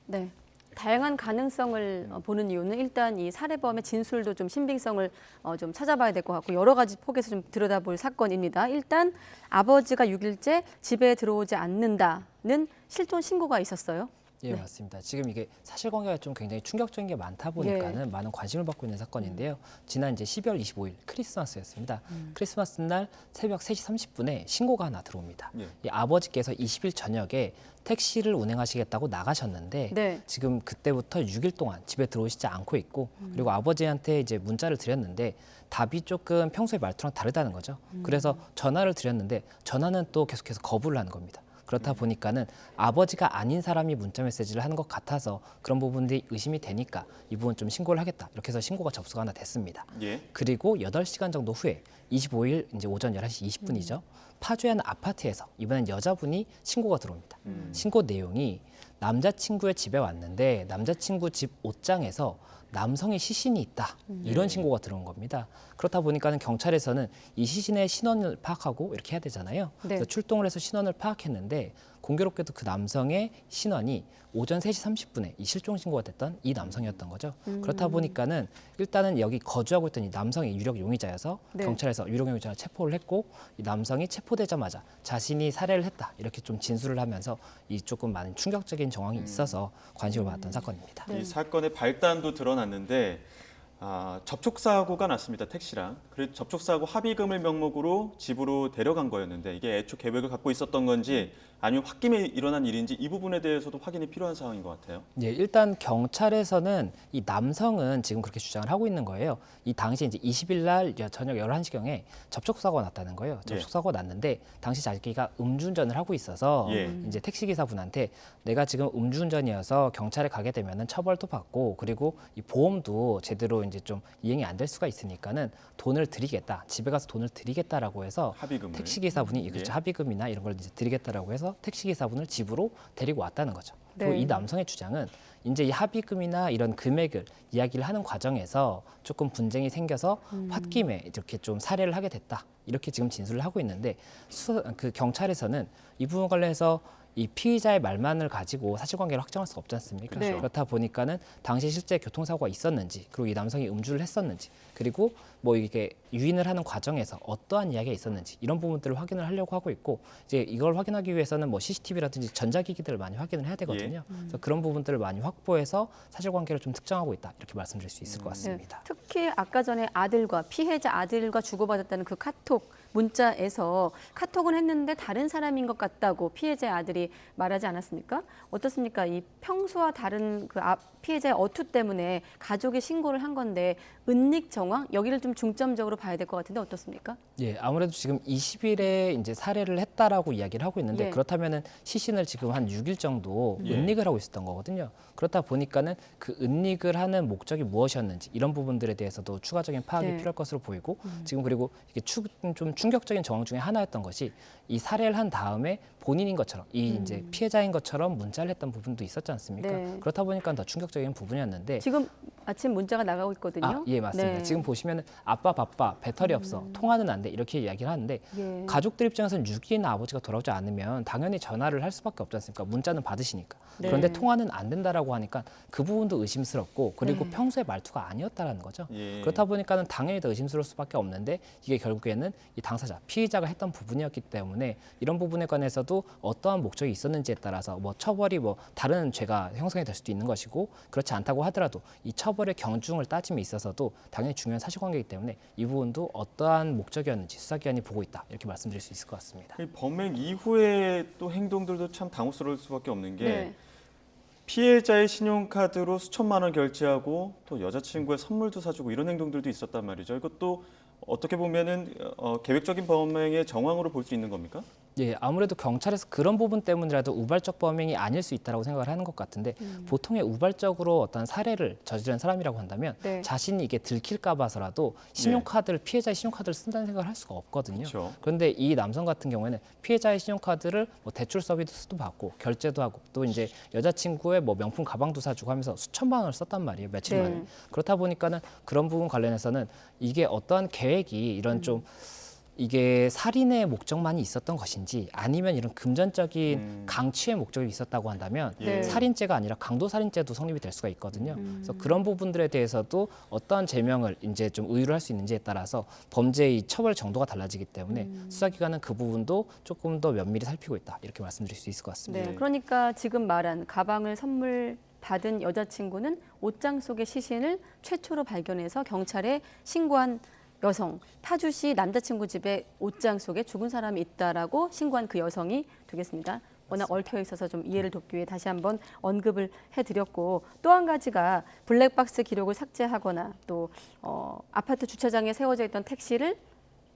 네. 다양한 가능성을 보는 이유는 일단 이 살해범의 진술도 좀 신빙성을 좀 찾아봐야 될 것 같고 여러 가지 폭에서 좀 들여다볼 사건입니다. 일단 아버지가 6일째 집에 들어오지 않는다는 실종 신고가 있었어요. 예, 맞습니다. 지금 이게 사실관계가 좀 굉장히 충격적인 게 많다 보니까는 많은 관심을 받고 있는 사건인데요. 지난 이제 12월 25일 크리스마스였습니다. 크리스마스 날 새벽 3시 30분에 신고가 하나 들어옵니다. 이 아버지께서 20일 저녁에 택시를 운행하시겠다고 나가셨는데 지금 그때부터 6일 동안 집에 들어오시지 않고 있고 그리고 아버지한테 이제 문자를 드렸는데 답이 조금 평소의 말투랑 다르다는 거죠. 그래서 전화를 드렸는데 전화는 또 계속해서 거부를 하는 겁니다. 그렇다 보니까는 아버지가 아닌 사람이 문자 메시지를 하는 것 같아서 그런 부분들이 의심이 되니까 이 부분 좀 신고를 하겠다. 이렇게 해서 신고가 접수가 하나 됐습니다. 그리고 8시간 정도 후에 25일 이제 오전 11시 20분이죠. 파주의 한 아파트에서 이번엔 여자분이 신고가 들어옵니다. 신고 내용이 남자친구의 집에 왔는데 남자친구 집 옷장에서 남성의 시신이 있다. 이런 신고가 들어온 겁니다. 그렇다 보니까는 경찰에서는 이 시신의 신원을 파악하고 이렇게 해야 되잖아요. 그래서 출동을 해서 신원을 파악했는데 공교롭게도 그 남성의 신원이 오전 3시 30분에 이 실종 신고가 됐던 이 남성이었던 거죠. 그렇다 보니까는 일단은 여기 거주하고 있던 이 남성이 유력 용의자여서 경찰에서 유력 용의자를 체포를 했고 이 남성이 체포되자마자 자신이 살해를 했다 이렇게 좀 진술을 하면서 이 조금 많은 충격적인 정황이 있어서 관심을 받았던 사건입니다. 이 사건의 발단도 드러났는데 접촉사고가 났습니다. 택시랑. 그래서 접촉사고 합의금을 명목으로 집으로 데려간 거였는데 이게 애초 계획을 갖고 있었던 건지 아니면 홧김에 일어난 일인지 이 부분에 대해서도 확인이 필요한 상황인 것 같아요. 예, 일단 경찰에서는 이 남성은 지금 그렇게 주장을 하고 있는 거예요. 이 당시 이제 20일 날 저녁 11시경에 접촉사고가 났다는 거예요. 접촉사고가 났는데 당시 자기가 음주운전을 하고 있어서 이제 택시기사분한테 내가 지금 음주운전이어서 경찰에 가게 되면은 처벌도 받고 그리고 이 보험도 제대로 이제 좀 이행이 안 될 수가 있으니까는 돈을 드리겠다. 집에 가서 돈을 드리겠다라고 해서 합의금을. 택시기사분이 그렇죠. 합의금이나 이런 걸 이제 드리겠다라고 해서 택시기사분을 집으로 데리고 왔다는 거죠. 그리고 이 남성의 주장은 이제 이 합의금이나 이런 금액을 이야기를 하는 과정에서 조금 분쟁이 생겨서 홧김에 이렇게 좀 살해를 하게 됐다. 이렇게 지금 진술을 하고 있는데 그 경찰에서는 이 부분 관련해서 이 피의자의 말만을 가지고 사실관계를 확정할 수가 없지 않습니까? 그렇다 보니까는 당시 실제 교통사고가 있었는지 그리고 이 남성이 음주를 했었는지 그리고 뭐 이게 유인을 하는 과정에서 어떠한 이야기가 있었는지 이런 부분들을 확인을 하려고 하고 있고 이제 이걸 확인하기 위해서는 뭐 CCTV라든지 전자기기들을 많이 확인을 해야 되거든요. 그래서 그런 부분들을 많이 확보해서 사실관계를 좀 특정하고 있다 이렇게 말씀드릴 수 있을 것 같습니다. 특히 아까 전에 아들과 피해자 아들과 주고받았다는 그 카톡 문자에서 카톡은 했는데 다른 사람인 것 같다고 피해자의 아들이 말하지 않았습니까? 어떻습니까? 이 평소와 다른 그 피해자의 어투 때문에 가족이 신고를 한 건데 은닉 정황 여기를 좀 중점적으로 봐야 될 것 같은데 어떻습니까? 예, 아무래도 지금 20일에 이제 살해를 했다라고 이야기를 하고 있는데 그렇다면은 시신을 지금 한 6일 정도 은닉을 하고 있었던 거거든요. 그렇다 보니까는 그 은닉을 하는 목적이 무엇이었는지 이런 부분들에 대해서도 추가적인 파악이 필요할 것으로 보이고 지금 그리고 이게 좀 충격적인 정황 중에 하나였던 것이 이 살해를 한 다음에 본인인 것처럼 이 이제 피해자인 것처럼 문자를 했던 부분도 있었지 않습니까? 그렇다 보니까 더 충격적인 부분이었는데 지금 아침 문자가 나가고 있거든요. 예, 맞습니다. 지금 보시면 아빠 바빠, 배터리 없어, 통화는 안 돼 이렇게 이야기를 하는데 가족들 입장에서는 6일이나 아버지가 돌아오지 않으면 당연히 전화를 할 수밖에 없지 않습니까? 문자는 받으시니까. 그런데 통화는 안 된다라고 하니까 그 부분도 의심스럽고 그리고 평소의 말투가 아니었다라는 거죠. 그렇다 보니까는 당연히 더 의심스러울 수밖에 없는데 이게 결국에는 이 당사자, 피의자가 했던 부분이었기 때문에 이런 부분에 관해서도 어떠한 목적이 있었는지에 따라서 뭐 처벌이 뭐 다른 죄가 형성이 될 수도 있는 것이고 그렇지 않다고 하더라도 이 처벌의 경중을 따짐에 있어서도 당연히 중요한 사실관계이기 때문에 이 부분도 어떠한 목적이었는지 수사기관이 보고 있다 이렇게 말씀드릴 수 있을 것 같습니다. 범행 이후에 또 행동들도 참 당혹스러울 수밖에 없는 게 피해자의 신용카드로 수천만 원 결제하고 또 여자친구의 선물도 사주고 이런 행동들도 있었단 말이죠. 이것도 어떻게 보면은 계획적인 범행의 정황으로 볼 수 있는 겁니까? 예, 아무래도 경찰에서 그런 부분 때문이라도 우발적 범행이 아닐 수 있다고 생각을 하는 것 같은데 보통의 우발적으로 어떤 살해를 저지른 사람이라고 한다면 자신이 이게 들킬까 봐서라도 신용카드를 피해자의 신용카드를 쓴다는 생각을 할 수가 없거든요. 그런데 이 남성 같은 경우에는 피해자의 신용카드를 뭐 대출 서비스도 받고 결제도 하고 또 이제 여자친구의 뭐 명품 가방도 사주고 하면서 수천만 원을 썼단 말이에요. 며칠 만에. 그렇다 보니까는 그런 부분 관련해서는 이게 어떠한 계획이 이런 좀 이게 살인의 목적만이 있었던 것인지 아니면 이런 금전적인 강취의 목적이 있었다고 한다면 네. 살인죄가 아니라 강도살인죄도 성립이 될 수가 있거든요. 그래서 그런 부분들에 대해서도 어떠한 제명을 이제 좀 의유를 할 수 있는지에 따라서 범죄의 처벌 정도가 달라지기 때문에 수사기관은 그 부분도 조금 더 면밀히 살피고 있다. 이렇게 말씀드릴 수 있을 것 같습니다. 네, 그러니까 지금 말한 가방을 선물 받은 여자친구는 옷장 속의 시신을 최초로 발견해서 경찰에 신고한 여성, 파주시 남자친구 집에 옷장 속에 죽은 사람이 있다라고 신고한 그 여성이 되겠습니다. 워낙 얽혀 있어서 좀 이해를 돕기 위해 다시 한번 언급을 해드렸고, 또 한 가지가 블랙박스 기록을 삭제하거나 또 아파트 주차장에 세워져 있던 택시를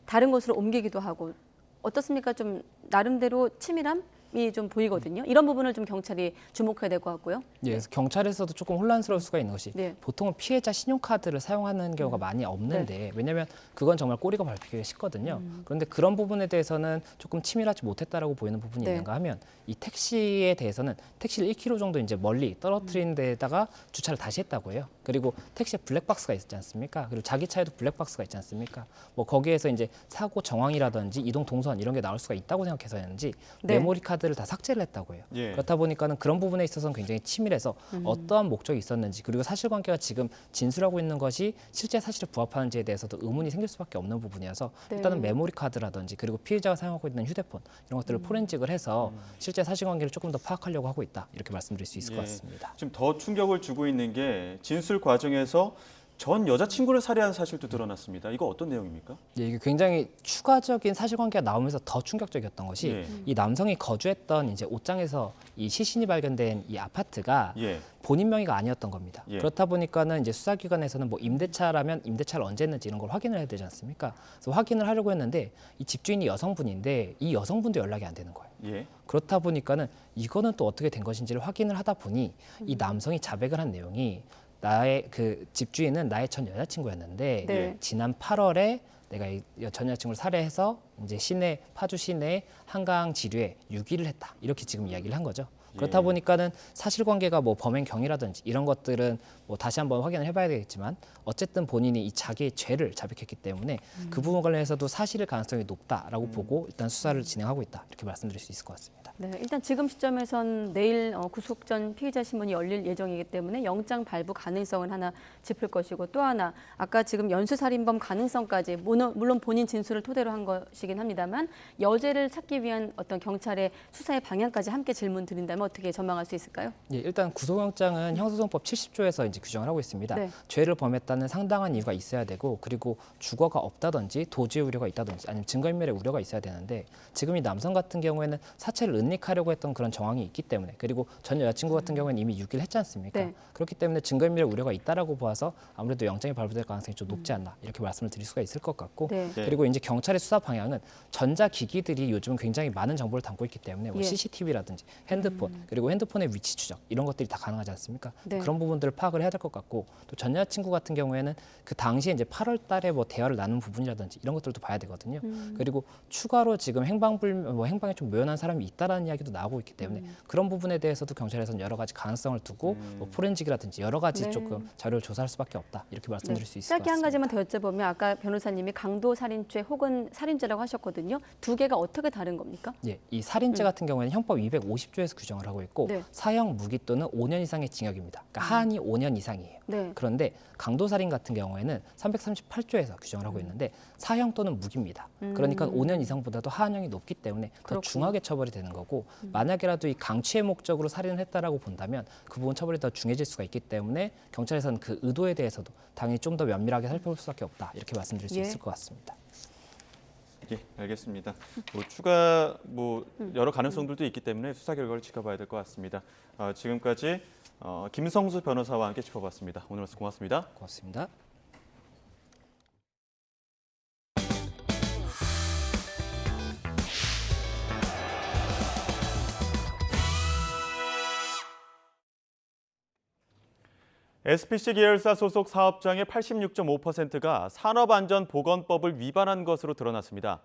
다른 곳으로 옮기기도 하고, 어떻습니까? 좀 나름대로 치밀함이 좀 보이거든요. 이런 부분을 좀 경찰이 주목해야 될 것 같고요. 예, 그래서 경찰에서도 조금 혼란스러울 수가 있는 것이 네. 보통은 피해자 신용카드를 사용하는 경우가 많이 없는데 왜냐하면 그건 정말 꼬리가 밟히기가 쉽거든요. 그런데 그런 부분에 대해서는 조금 치밀하지 못했다라고 보이는 부분이 네. 있는가 하면 이 택시에 대해서는 택시를 1km 정도 이제 멀리 떨어뜨린 데다가 주차를 다시 했다고 해요. 그리고 택시에 블랙박스가 있지 않습니까? 그리고 자기 차에도 블랙박스가 있지 않습니까? 뭐 거기에서 이제 사고 정황이라든지 이동 동선 이런 게 나올 수가 있다고 생각해서였는지 네. 메모리 카드를 다 삭제를 했다고 해요. 예. 그렇다 보니까는 그런 부분에 있어서는 굉장히 치밀해서 어떠한 목적이 있었는지 그리고 사실관계가 지금 진술하고 있는 것이 실제 사실에 부합하는지에 대해서도 의문이 생길 수밖에 없는 부분이어서 네. 일단은 메모리 카드라든지 그리고 피해자가 사용하고 있는 휴대폰 이런 것들을 포렌식을 해서 실제 사실관계를 조금 더 파악하려고 하고 있다 이렇게 말씀드릴 수 있을 예. 것 같습니다. 지금 더 충격을 주고 있는 게 진술 과정에서 전 여자친구를 살해한 사실도 드러났습니다. 이거 어떤 내용입니까? 예, 이게 굉장히 추가적인 사실관계가 나오면서 더 충격적이었던 것이 예. 이 남성이 거주했던 이제 옷장에서 이 시신이 발견된 이 아파트가 예. 본인 명의가 아니었던 겁니다. 예. 그렇다 보니까는 이제 수사기관에서는 뭐 임대차라면 임대차를 언제 했는지 이런 걸 확인을 해야 되지 않습니까? 그래서 확인을 하려고 했는데 이 집주인이 여성분인데 이 여성분도 연락이 안 되는 거예요. 예. 그렇다 보니까는 이거는 또 어떻게 된 것인지를 확인을 하다 보니 이 남성이 자백을 한 내용이 나의 그 집주인은 나의 전 여자친구였는데 네. 지난 8월에 내가 이 전 여자친구를 살해해서 이제 파주 시내 한강 지류에 유기를 했다 이렇게 지금 이야기를 한 거죠. 그렇다 보니까는 사실관계가 뭐 범행 경위라든지 이런 것들은 뭐 다시 한번 확인을 해봐야 되겠지만 어쨌든 본인이 이 자기의 죄를 자백했기 때문에 그 부분 관련해서도 사실일 가능성이 높다라고 보고 일단 수사를 진행하고 있다 이렇게 말씀드릴 수 있을 것 같습니다. 네, 일단 지금 시점에선 내일 구속 전 피의자 신문이 열릴 예정이기 때문에 영장 발부 가능성을 하나 짚을 것이고, 또 하나 아까 지금 연쇄살인범 가능성까지 물론 본인 진술을 토대로 한 것이긴 합니다만 여죄를 찾기 위한 어떤 경찰의 수사의 방향까지 함께 질문 드린다면 어떻게 전망할 수 있을까요? 예, 일단 구속영장은 형사소송법 70조에서 이제 규정을 하고 있습니다. 네. 죄를 범했다는 상당한 이유가 있어야 되고 그리고 주거가 없다든지 도주의 우려가 있다든지 아니면 증거인멸의 우려가 있어야 되는데 지금 이 남성 같은 경우에는 사체를 은닉하려고 했던 그런 정황이 있기 때문에 그리고 전 여자친구 같은 경우에는 이미 유기를 했지 않습니까? 네. 그렇기 때문에 증거인멸의 우려가 있다라고 봐서 아무래도 영장이 발부될 가능성이 좀 높지 않나 이렇게 말씀을 드릴 수가 있을 것 같고 네. 그리고 이제 경찰의 수사 방향은 전자기기들이 요즘 굉장히 많은 정보를 담고 있기 때문에 뭐 예. CCTV라든지 핸드폰 그리고 핸드폰의 위치 추적 이런 것들이 다 가능하지 않습니까? 네. 그런 부분들을 파악을 해야 될 것 같고 또 전 여자친구 같은 경우에는 그 당시에 이제 8월 달에 뭐 대화를 나눈 부분이라든지 이런 것들도 봐야 되거든요. 그리고 추가로 지금 행방에 좀 묘연한 사람이 있다라는 이야기도 나오고 있기 때문에 그런 부분에 대해서도 경찰에서는 여러 가지 가능성을 두고 뭐 포렌식이라든지 여러 가지 네. 조금 자료를 조사할 수밖에 없다 이렇게 말씀드릴 수 있을 것 짧게 한 같습니다. 가지만 더 여쭤보면 아까 변호사님이 강도살인죄 혹은 살인죄라고 하셨거든요. 두 개가 어떻게 다른 겁니까? 예, 이 살인죄 같은 경우에는 형법 250조에서 규정을 하고 있고 네. 사형 무기 또는 5년 이상의 징역입니다. 그러니까 한이 5년 이상이에요. 네. 그런데 강도살인 같은 경우에는 338조에서 규정을 하고 있는데 사형 또는 무기입니다. 그러니까 5년 이상보다도 하한형이 높기 때문에 더 그렇군요. 중하게 처벌이 되는 거고 만약에라도 이 강취의 목적으로 살인을 했다라고 본다면 그 부분 처벌이 더 중해질 수가 있기 때문에 경찰에서는 그 의도에 대해서도 당연히 좀 더 면밀하게 살펴볼 수밖에 없다 이렇게 말씀드릴 수 예. 있을 것 같습니다. 예, 알겠습니다. 추가 여러 가능성들도 있기 때문에 수사 결과를 지켜봐야 될 것 같습니다. 지금까지 김성수 변호사와 함께 짚어봤습니다. 오늘 말씀 고맙습니다. 고맙습니다. SPC 계열사 소속 사업장의 86.5%가 산업안전보건법을 위반한 것으로 드러났습니다.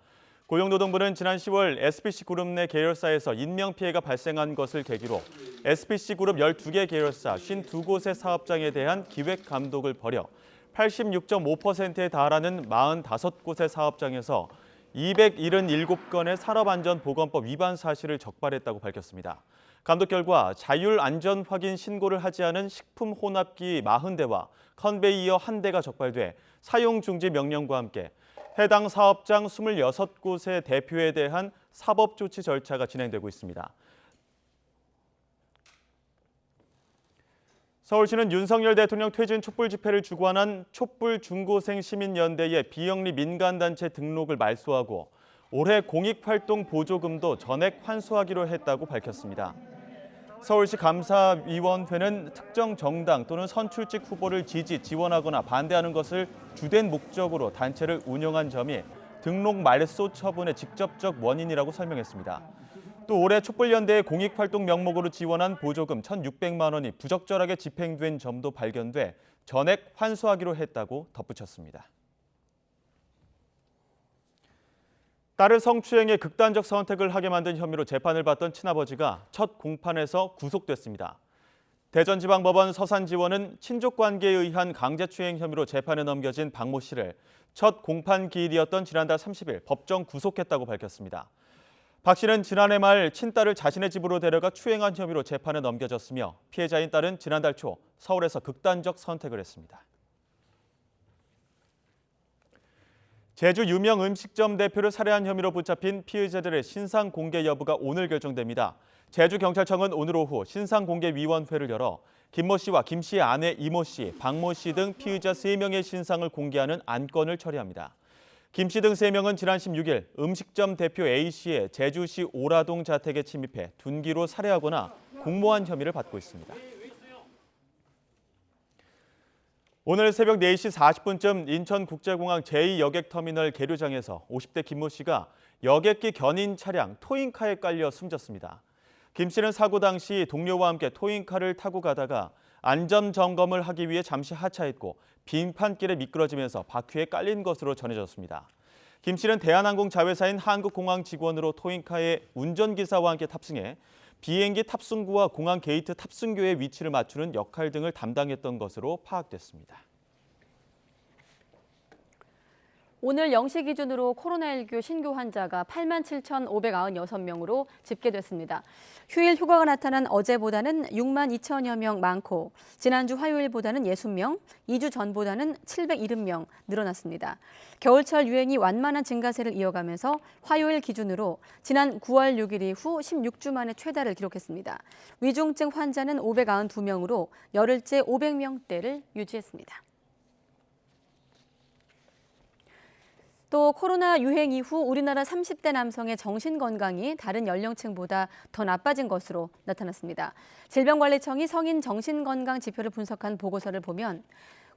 고용노동부는 지난 10월 SPC그룹 내 계열사에서 인명피해가 발생한 것을 계기로 SPC그룹 12개 계열사 52곳의 사업장에 대한 기획감독을 벌여 86.5%에 달하는 45곳의 사업장에서 277건의 산업안전보건법 위반 사실을 적발했다고 밝혔습니다. 감독 결과 자율안전 확인 신고를 하지 않은 식품 혼합기 40대와 컨베이어 1대가 적발돼 사용 중지 명령과 함께 해당 사업장 26곳의 대표에 대한 사법 조치 절차가 진행되고 있습니다. 서울시는 윤석열 대통령 퇴진 촛불 집회를 주관한 촛불 중고생 시민연대의 비영리 민간단체 등록을 말소하고 올해 공익활동 보조금도 전액 환수하기로 했다고 밝혔습니다. 서울시 감사위원회는 특정 정당 또는 선출직 후보를 지원하거나 반대하는 것을 주된 목적으로 단체를 운영한 점이 등록 말소 처분의 직접적 원인이라고 설명했습니다. 또 올해 촛불연대의 공익활동 명목으로 지원한 보조금 1,600만 원이 부적절하게 집행된 점도 발견돼 전액 환수하기로 했다고 덧붙였습니다. 딸을 성추행해 극단적 선택을 하게 만든 혐의로 재판을 받던 친아버지가 첫 공판에서 구속됐습니다. 대전지방법원 서산지원은 친족관계에 의한 강제추행 혐의로 재판에 넘겨진 박모 씨를 첫 공판 기일이었던 지난달 30일 법정 구속했다고 밝혔습니다. 박 씨는 지난해 말 친딸을 자신의 집으로 데려가 추행한 혐의로 재판에 넘겨졌으며 피해자인 딸은 지난달 초 서울에서 극단적 선택을 했습니다. 제주 유명 음식점 대표를 살해한 혐의로 붙잡힌 피의자들의 신상 공개 여부가 오늘 결정됩니다. 제주경찰청은 오늘 오후 신상공개위원회를 열어 김모 씨와 김 씨의 아내 이모 씨, 박모 씨 등 피의자 3명의 신상을 공개하는 안건을 처리합니다. 김 씨 등 3명은 지난 16일 음식점 대표 A 씨의 제주시 오라동 자택에 침입해 둔기로 살해하거나 공모한 혐의를 받고 있습니다. 오늘 새벽 4시 40분쯤 인천국제공항 제2여객터미널 계류장에서 50대 김모 씨가 여객기 견인 차량 토잉카에 깔려 숨졌습니다. 김 씨는 사고 당시 동료와 함께 토잉카를 타고 가다가 안전점검을 하기 위해 잠시 하차했고 빙판길에 미끄러지면서 바퀴에 깔린 것으로 전해졌습니다. 김 씨는 대한항공 자회사인 한국공항 직원으로 토잉카에 운전기사와 함께 탑승해 비행기 탑승구와 공항 게이트 탑승교의 위치를 맞추는 역할 등을 담당했던 것으로 파악됐습니다. 오늘 0시 기준으로 코로나19 신규 환자가 87,596명으로 집계됐습니다. 휴일 휴가가 나타난 어제보다는 6만 2천여 명 많고 지난주 화요일보다는 60명, 2주 전보다는 770명 늘어났습니다. 겨울철 유행이 완만한 증가세를 이어가면서 화요일 기준으로 지난 9월 6일 이후 16주 만에 최다를 기록했습니다. 위중증 환자는 592명으로 열흘째 500명대를 유지했습니다. 또 코로나 유행 이후 우리나라 30대 남성의 정신건강이 다른 연령층보다 더 나빠진 것으로 나타났습니다. 질병관리청이 성인 정신건강 지표를 분석한 보고서를 보면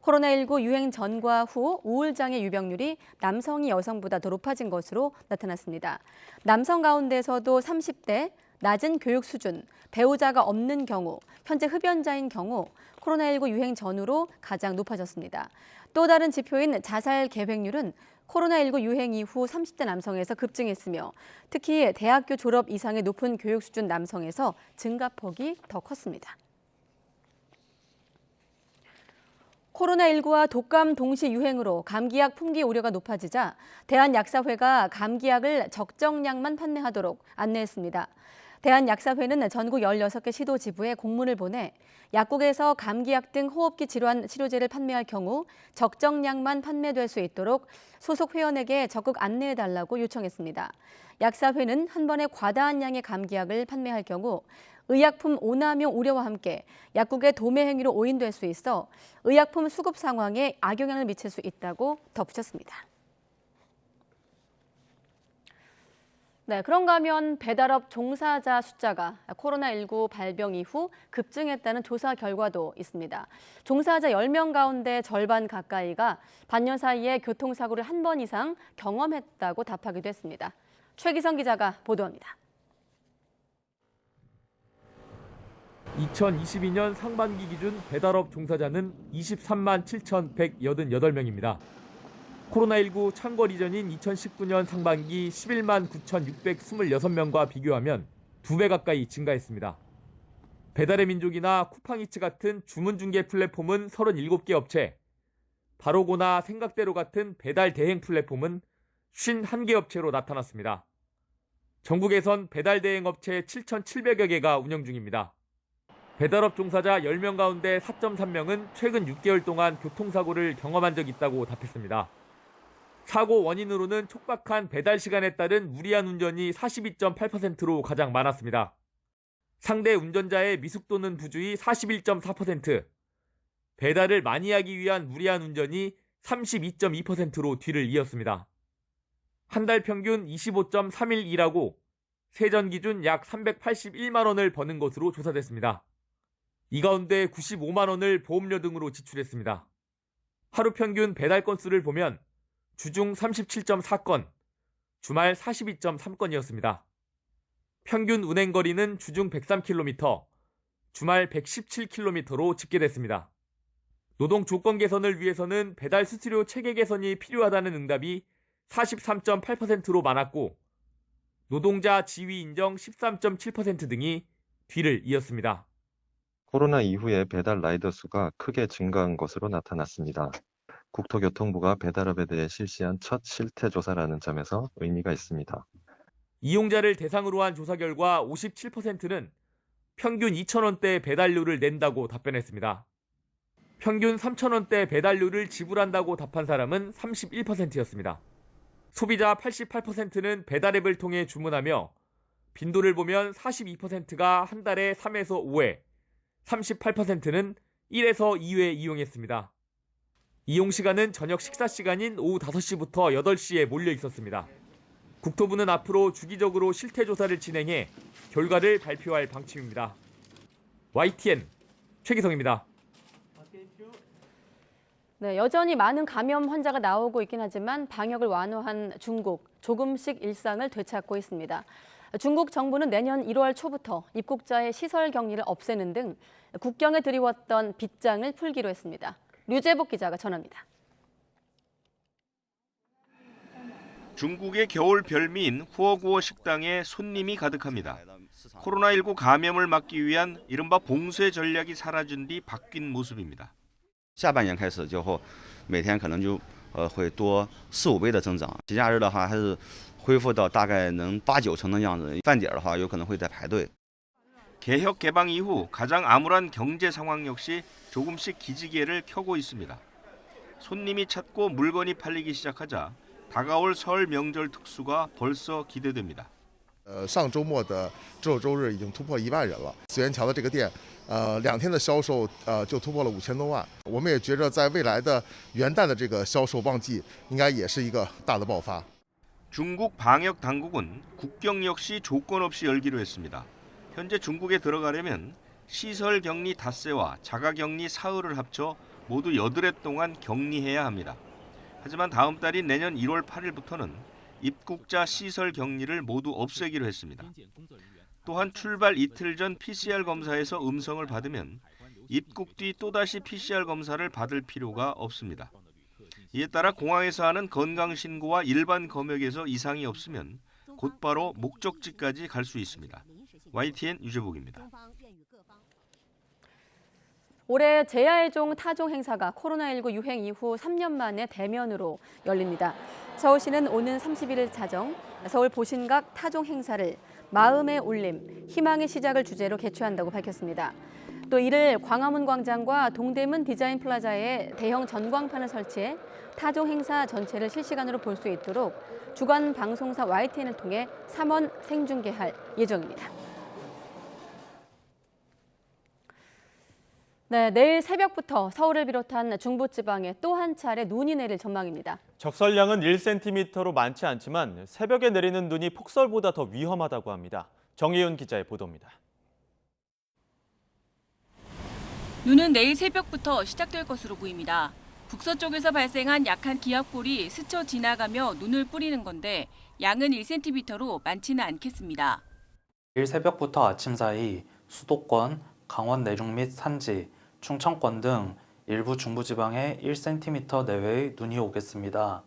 코로나19 유행 전과 후 우울장애 유병률이 남성이 여성보다 더 높아진 것으로 나타났습니다. 남성 가운데서도 30대, 낮은 교육 수준, 배우자가 없는 경우, 현재 흡연자인 경우 코로나19 유행 전후로 가장 높아졌습니다. 또 다른 지표인 자살 계획률은 코로나19 유행 이후 30대 남성에서 급증했으며 특히 대학교 졸업 이상의 높은 교육 수준 남성에서 증가폭이 더 컸습니다. 코로나19와 독감 동시 유행으로 감기약 품귀 우려가 높아지자 대한약사회가 감기약을 적정량만 판매하도록 안내했습니다. 대한약사회는 전국 16개 시도 지부에 공문을 보내 약국에서 감기약 등 호흡기 질환 치료제를 판매할 경우 적정량만 판매될 수 있도록 소속 회원에게 적극 안내해달라고 요청했습니다. 약사회는 한 번에 과다한 양의 감기약을 판매할 경우 의약품 오남용 우려와 함께 약국의 도매 행위로 오인될 수 있어 의약품 수급 상황에 악영향을 미칠 수 있다고 덧붙였습니다. 네, 그런가 하면 배달업 종사자 숫자가 코로나19 발병 이후 급증했다는 조사 결과도 있습니다. 종사자 10명 가운데 절반 가까이가 반년 사이에 교통사고를 한 번 이상 경험했다고 답하기도 했습니다. 최기성 기자가 보도합니다. 2022년 상반기 기준 배달업 종사자는 23만 7,188명입니다. 코로나19 창궐 이전인 2019년 상반기 11만 9,626명과 비교하면 2배 가까이 증가했습니다. 배달의 민족이나 쿠팡이츠 같은 주문 중개 플랫폼은 37개 업체, 바로고나 생각대로 같은 배달 대행 플랫폼은 51개 업체로 나타났습니다. 전국에선 배달 대행 업체 7,700여 개가 운영 중입니다. 배달업 종사자 10명 가운데 4.3명은 최근 6개월 동안 교통사고를 경험한 적이 있다고 답했습니다. 사고 원인으로는 촉박한 배달 시간에 따른 무리한 운전이 42.8%로 가장 많았습니다. 상대 운전자의 미숙도는 부주의 41.4%, 배달을 많이 하기 위한 무리한 운전이 32.2%로 뒤를 이었습니다. 한 달 평균 25.3일 일하고 세전 기준 약 381만 원을 버는 것으로 조사됐습니다. 이 가운데 95만 원을 보험료 등으로 지출했습니다. 하루 평균 배달 건수를 보면 주중 37.4건, 주말 42.3건이었습니다. 평균 운행 거리는 주중 103km, 주말 117km로 집계됐습니다. 노동 조건 개선을 위해서는 배달 수수료 체계 개선이 필요하다는 응답이 43.8%로 많았고 노동자 지위 인정 13.7% 등이 뒤를 이었습니다. 코로나 이후에 배달 라이더 수가 크게 증가한 것으로 나타났습니다. 국토교통부가 배달업에 대해 실시한 첫 실태 조사라는 점에서 의미가 있습니다. 이용자를 대상으로 한 조사 결과 57%는 평균 2,000원대 배달료를 낸다고 답변했습니다. 평균 3,000원대 배달료를 지불한다고 답한 사람은 31%였습니다. 소비자 88%는 배달앱을 통해 주문하며 빈도를 보면 42%가 한 달에 3에서 5회, 38%는 1에서 2회 이용했습니다. 이용 시간은 저녁 식사 시간인 오후 5시부터 8시에 몰려 있었습니다. 국토부는 앞으로 주기적으로 실태 조사를 진행해 결과를 발표할 방침입니다. YTN 최기성입니다. 네, 여전히 많은 감염 환자가 나오고 있긴 하지만 방역을 완화한 중국, 조금씩 일상을 되찾고 있습니다. 중국 정부는 내년 1월 초부터 입국자의 시설 격리를 없애는 등 국경에 들이웠던 빗장을 풀기로 했습니다. 류재복 기자가 전합니다. 중국의 겨울 별미인 후어구어 식당에 손님이 가득합니다. 코로나19 감염을 막기 위한 이른바 봉쇄 전략이 사라진 뒤 바뀐 모습입니다. 下半年开始之后，每天可能就会多4、5倍的增长。节假日的话，还是恢复到大概能8、9成的样子。饭点的话，有可能会在排队。 개혁 개방 이후 가장 암울한 경제 상황 역시 조금씩 기지개를 켜고 있습니다. 손님이 찾고 물건이 팔리기 시작하자 다가올 설 명절 특수가 벌써 기대됩니다. 上周末的周六周日已经突破1万人了。四元桥的这个店，2天的销售就突破了5000多万。我们也觉着在未来的元旦的这个销售旺季，应该也是一个大的爆发。 중국 방역 당국은 국경 역시 조건 없이 열기로 했습니다. 현재 중국에 들어가려면 시설 격리 닷새와 자가 격리 사흘을 합쳐 모두 8회 동안 격리해야 합니다. 하지만 다음 달인 내년 1월 8일부터는 입국자 시설 격리를 모두 없애기로 했습니다. 또한 출발 이틀 전 PCR 검사에서 음성을 받으면 입국 뒤 또다시 PCR 검사를 받을 필요가 없습니다. 이에 따라 공항에서 하는 건강신고와 일반 검역에서 이상이 없으면 곧바로 목적지까지 갈 수 있습니다. YTN 유재복입니다. 올해 제야의 종 타종 행사가 코로나19 유행 이후 3년 만에 대면으로 열립니다. 서울시는 오는 31일 자정 서울 보신각 타종 행사를 마음의 울림, 희망의 시작을 주제로 개최한다고 밝혔습니다. 또 이를 광화문 광장과 동대문 디자인 플라자에 대형 전광판을 설치해 타종 행사 전체를 실시간으로 볼 수 있도록 주간 방송사 YTN을 통해 3원 생중계할 예정입니다. 네, 내일 새벽부터 서울을 비롯한 중부지방에 또 한 차례 눈이 내릴 전망입니다. 적설량은 1cm로 많지 않지만 새벽에 내리는 눈이 폭설보다 더 위험하다고 합니다. 정혜윤 기자의 보도입니다. 눈은 내일 새벽부터 시작될 것으로 보입니다. 북서쪽에서 발생한 약한 기압골이 스쳐 지나가며 눈을 뿌리는 건데 양은 1cm로 많지는 않겠습니다. 내일 새벽부터 아침 사이 수도권, 강원 내륙 및 산지, 충청권 등 일부 중부지방에 1cm 내외의 눈이 오겠습니다.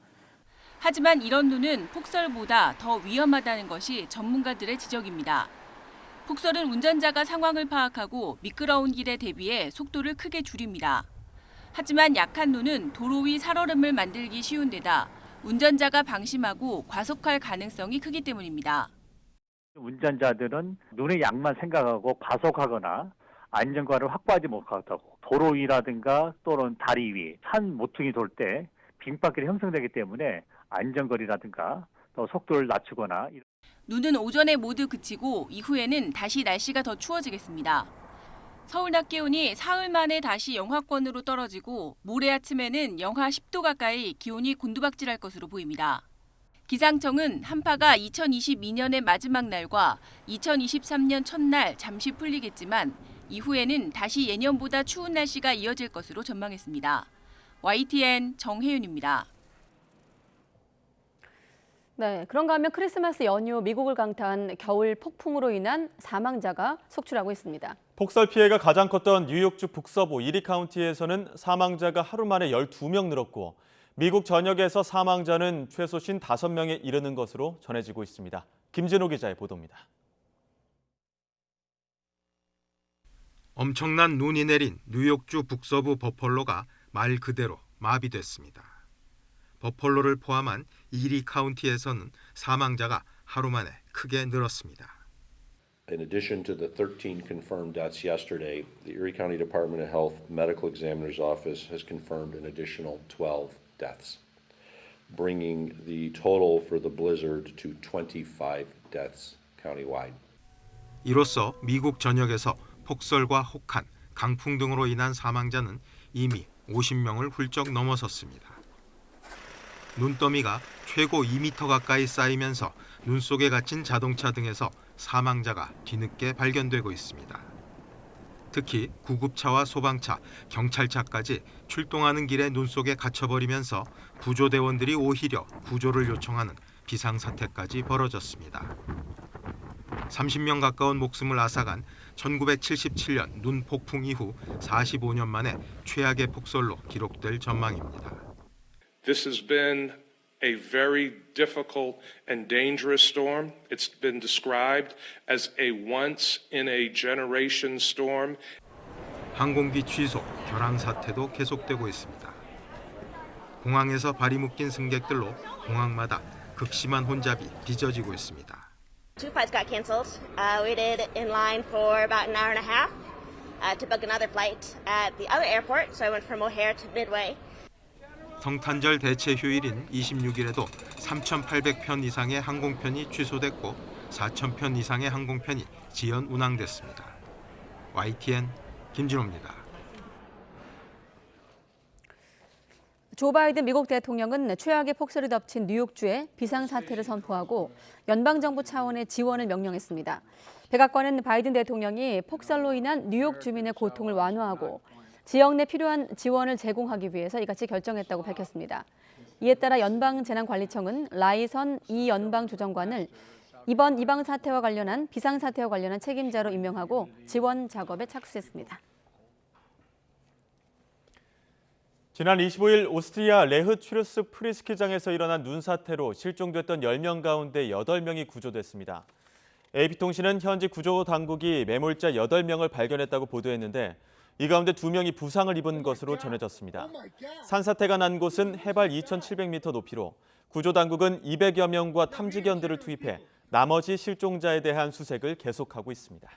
하지만 이런 눈은 폭설보다 더 위험하다는 것이 전문가들의 지적입니다. 폭설은 운전자가 상황을 파악하고 미끄러운 길에 대비해 속도를 크게 줄입니다. 하지만 약한 눈은 도로 위 살얼음을 만들기 쉬운 데다 운전자가 방심하고 과속할 가능성이 크기 때문입니다. 운전자들은 눈의 양만 생각하고 과속하거나 안전거리를 확보하지 못하고 도로 위라든가 또는 다리 위, 산 모퉁이 돌 때 빙판길이 형성되기 때문에 안전거리라든가 또 속도를 낮추거나. 눈은 오전에 모두 그치고 이후에는 다시 날씨가 더 추워지겠습니다. 서울 낮 기온이 사흘 만에 다시 영하권으로 떨어지고 모레 아침에는 영하 10도 가까이 기온이 곤두박질할 것으로 보입니다. 기상청은 한파가 2022년의 마지막 날과 2023년 첫날 잠시 풀리겠지만 이후에는 다시 예년보다 추운 날씨가 이어질 것으로 전망했습니다. YTN 정혜윤입니다. 네, 그런가 하면 크리스마스 연휴 미국을 강타한 겨울 폭풍으로 인한 사망자가 속출하고 있습니다. 폭설 피해가 가장 컸던 뉴욕주 북서부 이리 카운티에서는 사망자가 하루 만에 12명 늘었고 미국 전역에서 사망자는 최소 55명에 이르는 것으로 전해지고 있습니다. 김진호 기자의 보도입니다. 엄청난 눈이 내린 뉴욕주 북서부 버펄로가 말 그대로 마비됐습니다. 버펄로를 포함한 이리 카운티에서는 사망자가 하루 만에 크게 늘었습니다. In addition to the 13 confirmed deaths yesterday, the Erie County Department of Health Medical Examiner's Office has confirmed an additional 12 deaths, bringing the total for the blizzard to 25 deaths countywide. 이로써 미국 전역에서 폭설과 혹한, 강풍 등으로 인한 사망자는 이미 50명을 훌쩍 넘어섰습니다. 눈더미가 최고 2m 가까이 쌓이면서 눈 속에 갇힌 자동차 등에서 사망자가 뒤늦게 발견되고 있습니다. 특히 구급차와 소방차, 경찰차까지 출동하는 길에 눈 속에 갇혀버리면서 구조대원들이 오히려 구조를 요청하는 비상사태까지 벌어졌습니다. 30명 가까운 목숨을 앗아간 1977년 눈 폭풍 이후 45년 만에 최악의 폭설로 기록될 전망입니다. This has been a very difficult and dangerous storm. It's been described as a once-in-a-generation storm. 항공기 취소, 결항 사태도 계속되고 있습니다. 공항에서 발이 묶인 승객들로 공항마다 극심한 혼잡이 빚어지고 있습니다. Two flights got canceled. We waited in line for about an hour and a half to book another flight at the other airport. So I went from O'Hare to Midway. 성탄절 대체 휴일인 26일에도 3,800편 이상의 항공편이 취소됐고 4,000편 이상의 항공편이 지연 운항됐습니다. YTN 김진호입니다. 조 바이든 미국 대통령은 최악의 폭설이 덮친 뉴욕주에 비상사태를 선포하고 연방정부 차원의 지원을 명령했습니다. 백악관은 바이든 대통령이 폭설로 인한 뉴욕 주민의 고통을 완화하고 지역 내 필요한 지원을 제공하기 위해서 이같이 결정했다고 밝혔습니다. 이에 따라 연방재난관리청은 라이선 이 연방조정관을 이번 비상사태와 관련한 책임자로 임명하고 지원 작업에 착수했습니다. 지난 25일 오스트리아 레흐추르스 프리스키장에서 일어난 눈사태로 실종됐던 10명 가운데 8명이 구조됐습니다. AP통신은 현지 구조 당국이 매몰자 8명을 발견했다고 보도했는데 이 가운데 2명이 부상을 입은 것으로 전해졌습니다. 산사태가 난 곳은 해발 2,700m 높이로 구조 당국은 200여 명과 탐지견들을 투입해 나머지 실종자에 대한 수색을 계속하고 있습니다.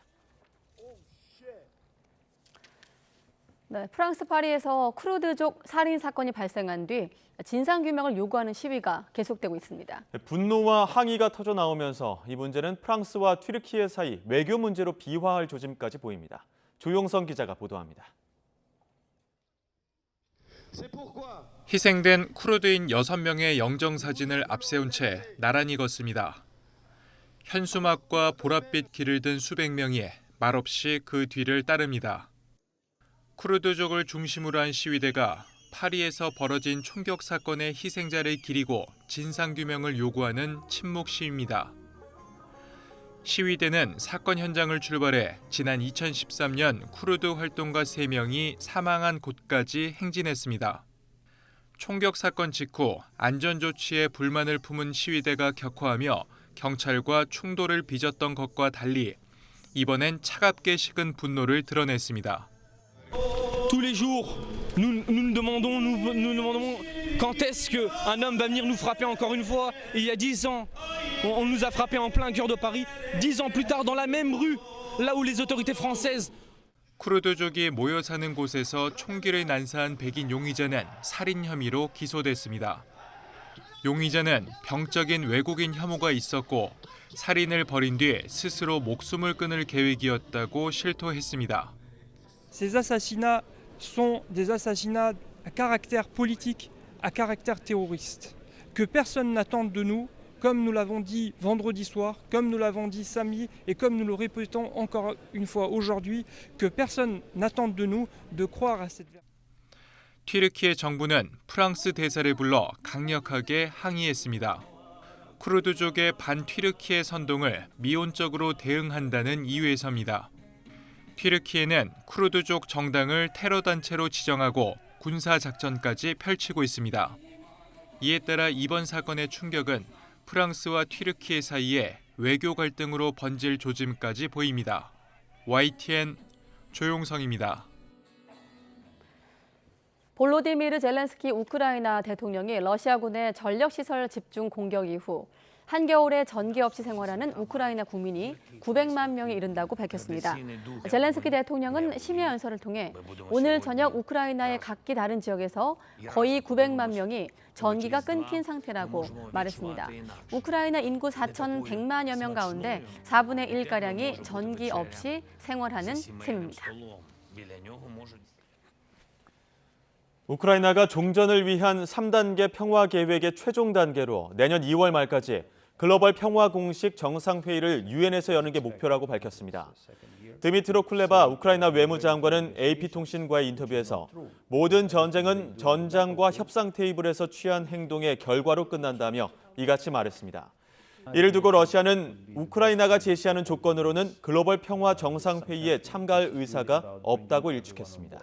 네, 프랑스 파리에서 쿠르드족 살인 사건이 발생한 뒤 진상규명을 요구하는 시위가 계속되고 있습니다. 분노와 항의가 터져 나오면서 이 문제는 프랑스와 튀르키예 사이 외교 문제로 비화할 조짐까지 보입니다. 조용성 기자가 보도합니다. 희생된 쿠르드인 6명의 영정사진을 앞세운 채 나란히 걷습니다. 현수막과 보랏빛 길을 든 수백 명이 말없이 그 뒤를 따릅니다. 쿠르드족을 중심으로 한 시위대가 파리에서 벌어진 총격 사건의 희생자를 기리고 진상규명을 요구하는 침묵 시위입니다. 시위대는 사건 현장을 출발해 지난 2013년 쿠르드 활동가 3명이 사망한 곳까지 행진했습니다. 총격 사건 직후 안전조치에 불만을 품은 시위대가 격화하며 경찰과 충돌을 빚었던 것과 달리 이번엔 차갑게 식은 분노를 드러냈습니다. Tous les jours, Nous nous demandons quand est-ce qu'un homme va venir nous frapper encore une fois. Et il y a 10 ans, on nous a frappé en plein cœur de Paris. 10 ans plus tard, dans la même rue, là où les autorités françaises. 쿠르드족이 모여 사는 곳에서 총기를 난사한 백인 용의자는 살인 혐의로 기소됐습니다. 용의자는 병적인 외국인 혐오가 있었고 살인을 벌인 뒤 스스로 목숨을 끊을 계획이었다고 실토했습니다. Ces assassinats sont des assassinats à caractère politique, à caractère terroriste, que personne n'attende de nous, comme nous l'avons dit vendredi soir, comme nous l'avons dit samedi et comme nous le répétons encore une fois aujourd'hui, que personne n'attende de nous de croire à cette vérité. 튀르키예 정부는 프랑스 대사를 불러 강력하게 항의했습니다. 쿠르드족의 반튀르키예 선동을 미온적으로 대응한다는 이유에서입니다. 튀르키예는 쿠르드족 정당을 테러 단체로 지정하고 군사 작전까지 펼치고 있습니다. 이에 따라 이번 사건의 충격은 프랑스와 튀르키예 사이에 외교 갈등으로 번질 조짐까지 보입니다. YTN 조용성입니다. 볼로디미르 젤렌스키 우크라이나 대통령이 러시아군의 전력시설 집중 공격 이후 한겨울에 전기 없이 생활하는 우크라이나 국민이 900만 명에 이른다고 밝혔습니다. 젤렌스키 대통령은 심야 연설을 통해 오늘 저녁 우크라이나의 각기 다른 지역에서 거의 900만 명이 전기가 끊긴 상태라고 말했습니다. 우크라이나 인구 4,100만여 명 가운데 4분의 1가량이 전기 없이 생활하는 셈입니다. 우크라이나가 종전을 위한 3단계 평화 계획의 최종 단계로 내년 2월 말까지 글로벌 평화 공식 정상회의를 유엔에서 여는 게 목표라고 밝혔습니다. 드미트로 쿨레바 우크라이나 외무장관은 AP통신과의 인터뷰에서 모든 전쟁은 전장과 협상 테이블에서 취한 행동의 결과로 끝난다며 이같이 말했습니다. 이를 두고 러시아는 우크라이나가 제시하는 조건으로는 글로벌 평화 정상회의에 참가할 의사가 없다고 일축했습니다.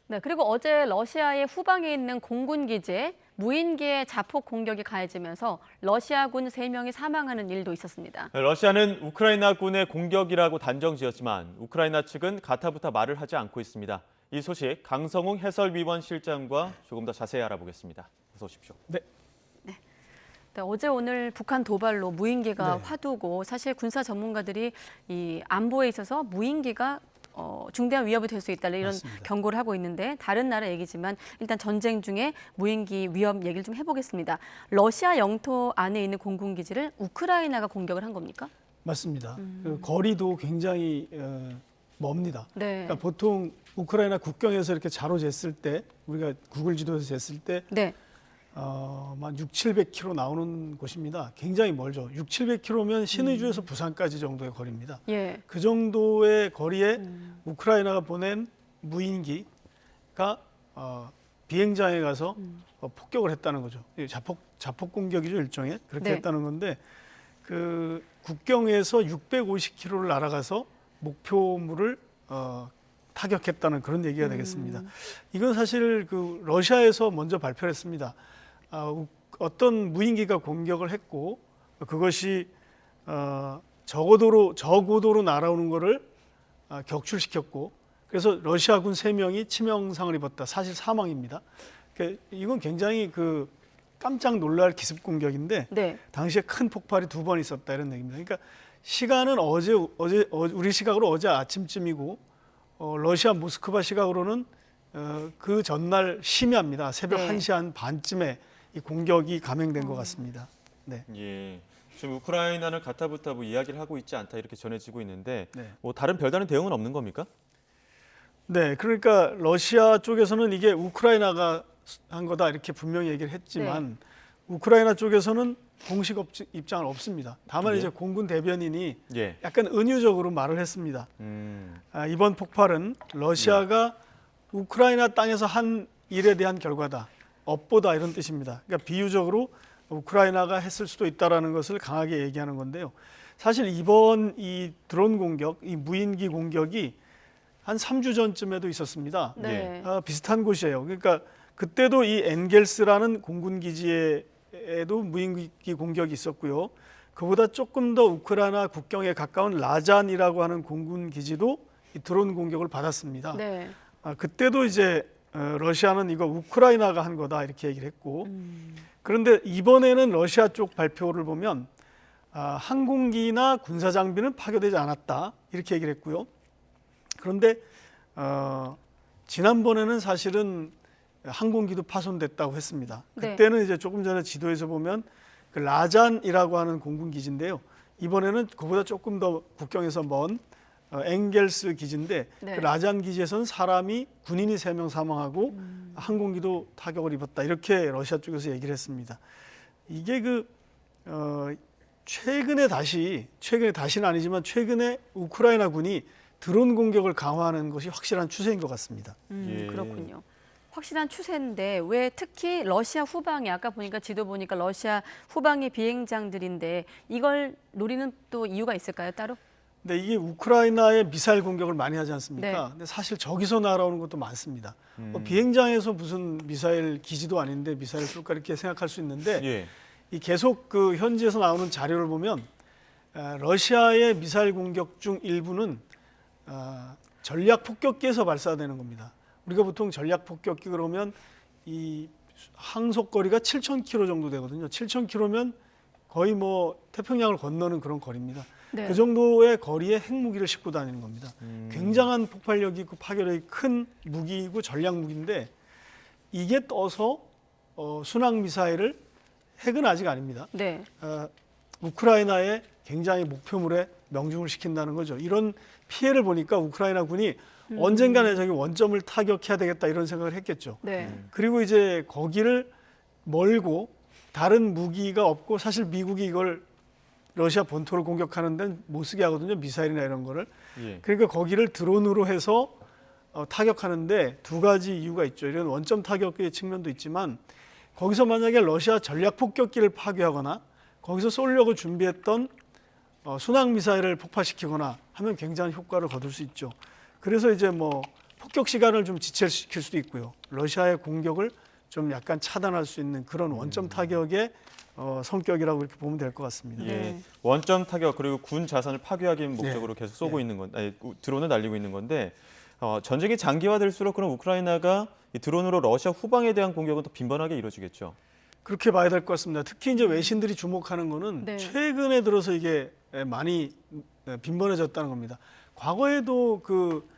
네, 그리고 어제 러시아의 후방에 있는 공군 기지에 무인기의 자폭 공격이 가해지면서 러시아군 3명이 사망하는 일도 있었습니다. 러시아는 우크라이나군의 공격이라고 단정지었지만 우크라이나 측은 가타부타 말을 하지 않고 있습니다. 이 소식 강성웅 해설위원 실장과 조금 더 자세히 알아보겠습니다. 어서 오십시오. 네, 어제 오늘 북한 도발로 무인기가 화두고 사실 군사 전문가들이 이 안보에 있어서 무인기가 중대한 위협이 될 수 있다 이런 맞습니다. 경고를 하고 있는데 다른 나라 얘기지만 일단 전쟁 중에 무인기 위협 얘기를 좀 해보겠습니다. 러시아 영토 안에 있는 공군기지를 우크라이나가 공격을 한 겁니까? 맞습니다. 그 거리도 굉장히 멉니다. 네. 그러니까 보통 우크라이나 국경에서 이렇게 자로 쟀을 때 우리가 구글 지도에서 쟀을 때 네. 한 600-700km 나오는 곳입니다. 굉장히 멀죠. 600-700km면 신의주에서 부산까지 정도의 거리입니다. 예. 그 정도의 거리에 우크라이나가 보낸 무인기가 비행장에 가서 폭격을 했다는 거죠. 자폭 공격이죠, 일종의. 그렇게 네. 했다는 건데 그 국경에서 650km를 날아가서 목표물을 타격했다는 그런 얘기가 되겠습니다. 이건 사실 그 러시아에서 먼저 발표를 했습니다. 어떤 무인기가 공격을 했고 그것이 저고도로 날아오는 것을 격출시켰고 그래서 러시아군 3명이 치명상을 입었다. 사실 사망입니다. 그러니까 이건 굉장히 그 깜짝 놀랄 기습 공격인데 네. 당시에 큰 폭발이 2번 있었다 이런 얘기입니다. 그러니까 시간은 어제 우리 시각으로 어제 아침쯤이고 러시아 모스크바 시각으로는 그 전날 심야입니다. 새벽 네. 1시 한 반쯤에 이 공격이 감행된 것 같습니다. 네. 예. 지금 우크라이나는 가타부타 이야기를 하고 있지 않다 이렇게 전해지고 있는데 네. 다른 별다른 대응은 없는 겁니까? 네, 그러니까 러시아 쪽에서는 이게 우크라이나가 한 거다 이렇게 분명히 얘기를 했지만 우크라이나 쪽에서는 공식 입장은 없습니다. 다만 이제 공군 대변인이 약간 은유적으로 말을 했습니다. 이번 폭발은 러시아가 우크라이나 땅에서 한 일에 대한 결과다. 업보다 이런 뜻입니다. 그러니까 비유적으로 우크라이나가 했을 수도 있다라는 것을 강하게 얘기하는 건데요. 사실 이번 이 드론 공격, 이 무인기 공격이 한 3주 전쯤에도 있었습니다. 네. 비슷한 곳이에요. 그러니까 그때도 이 엔겔스라는 공군 기지에도 무인기 공격이 있었고요. 그보다 조금 더 우크라이나 국경에 가까운 라잔이라고 하는 공군 기지도 이 드론 공격을 받았습니다. 네. 그때도 이제 러시아는 이거 우크라이나가 한 거다 이렇게 얘기를 했고 그런데 이번에는 러시아 쪽 발표를 보면 항공기나 군사 장비는 파괴되지 않았다 이렇게 얘기를 했고요. 그런데 지난번에는 사실은 항공기도 파손됐다고 했습니다. 네. 그때는 이제 조금 전에 지도에서 보면 그 라잔이라고 하는 공군 기지인데요. 이번에는 그보다 조금 더 국경에서 먼 엥겔스 기지인데 네. 그 라잔 기지에서는 군인이 3명 사망하고 항공기도 타격을 입었다 이렇게 러시아 쪽에서 얘기를 했습니다. 이게 최근에 다시는 아니지만 최근에 우크라이나 군이 드론 공격을 강화하는 것이 확실한 추세인 것 같습니다. 그렇군요. 확실한 추세인데 왜 특히 러시아 후방에 아까 보니까 지도 보니까 러시아 후방의 비행장들인데 이걸 노리는 또 이유가 있을까요, 따로? 근데 이게 우크라이나의 미사일 공격을 많이 하지 않습니까? 네. 근데 사실 저기서 날아오는 것도 많습니다. 비행장에서 무슨 미사일 기지도 아닌데 미사일 쏠까 이렇게 생각할 수 있는데 예. 이 계속 그 현지에서 나오는 자료를 보면 러시아의 미사일 공격 중 일부는 전략 폭격기에서 발사되는 겁니다. 우리가 보통 전략 폭격기 그러면 이 항속거리가 7,000km 정도 되거든요. 7,000km면 거의 뭐 태평양을 건너는 그런 거리입니다. 네. 그 정도의 거리에 핵무기를 싣고 다니는 겁니다. 굉장한 폭발력이 있고 파괴력이 큰 무기이고 전략 무기인데 이게 떠서 순항 미사일을 핵은 아직 아닙니다. 네. 우크라이나의 굉장히 목표물에 명중을 시킨다는 거죠. 이런 피해를 보니까 우크라이나 군이 언젠가는 저기 원점을 타격해야 되겠다 이런 생각을 했겠죠. 네. 그리고 이제 거기를 멀고 다른 무기가 없고 사실 미국이 이걸 러시아 본토를 공격하는 데는 못 쓰게 하거든요. 미사일이나 이런 거를. 예. 그러니까 거기를 드론으로 해서 타격하는데 두 가지 이유가 있죠. 이런 원점 타격의 측면도 있지만 거기서 만약에 러시아 전략 폭격기를 파괴하거나 거기서 쏘려고 준비했던 순항 미사일을 폭파시키거나 하면 굉장한 효과를 거둘 수 있죠. 그래서 이제 뭐 폭격 시간을 좀 지체시킬 수도 있고요. 러시아의 공격을 좀 약간 차단할 수 있는 그런 원점 타격의 성격이라고 이렇게 보면 될 것 같습니다. 예. 원점 타격 그리고 군 자산을 파괴하기 목적으로 계속 쏘고 있는 드론을 날리고 있는 건데 전쟁이 장기화될수록 그럼 우크라이나가 이 드론으로 러시아 후방에 대한 공격은 더 빈번하게 이루어지겠죠. 그렇게 봐야 될 것 같습니다. 특히 이제 외신들이 주목하는 거는 네. 최근에 들어서 이게 많이 빈번해졌다는 겁니다. 과거에도 그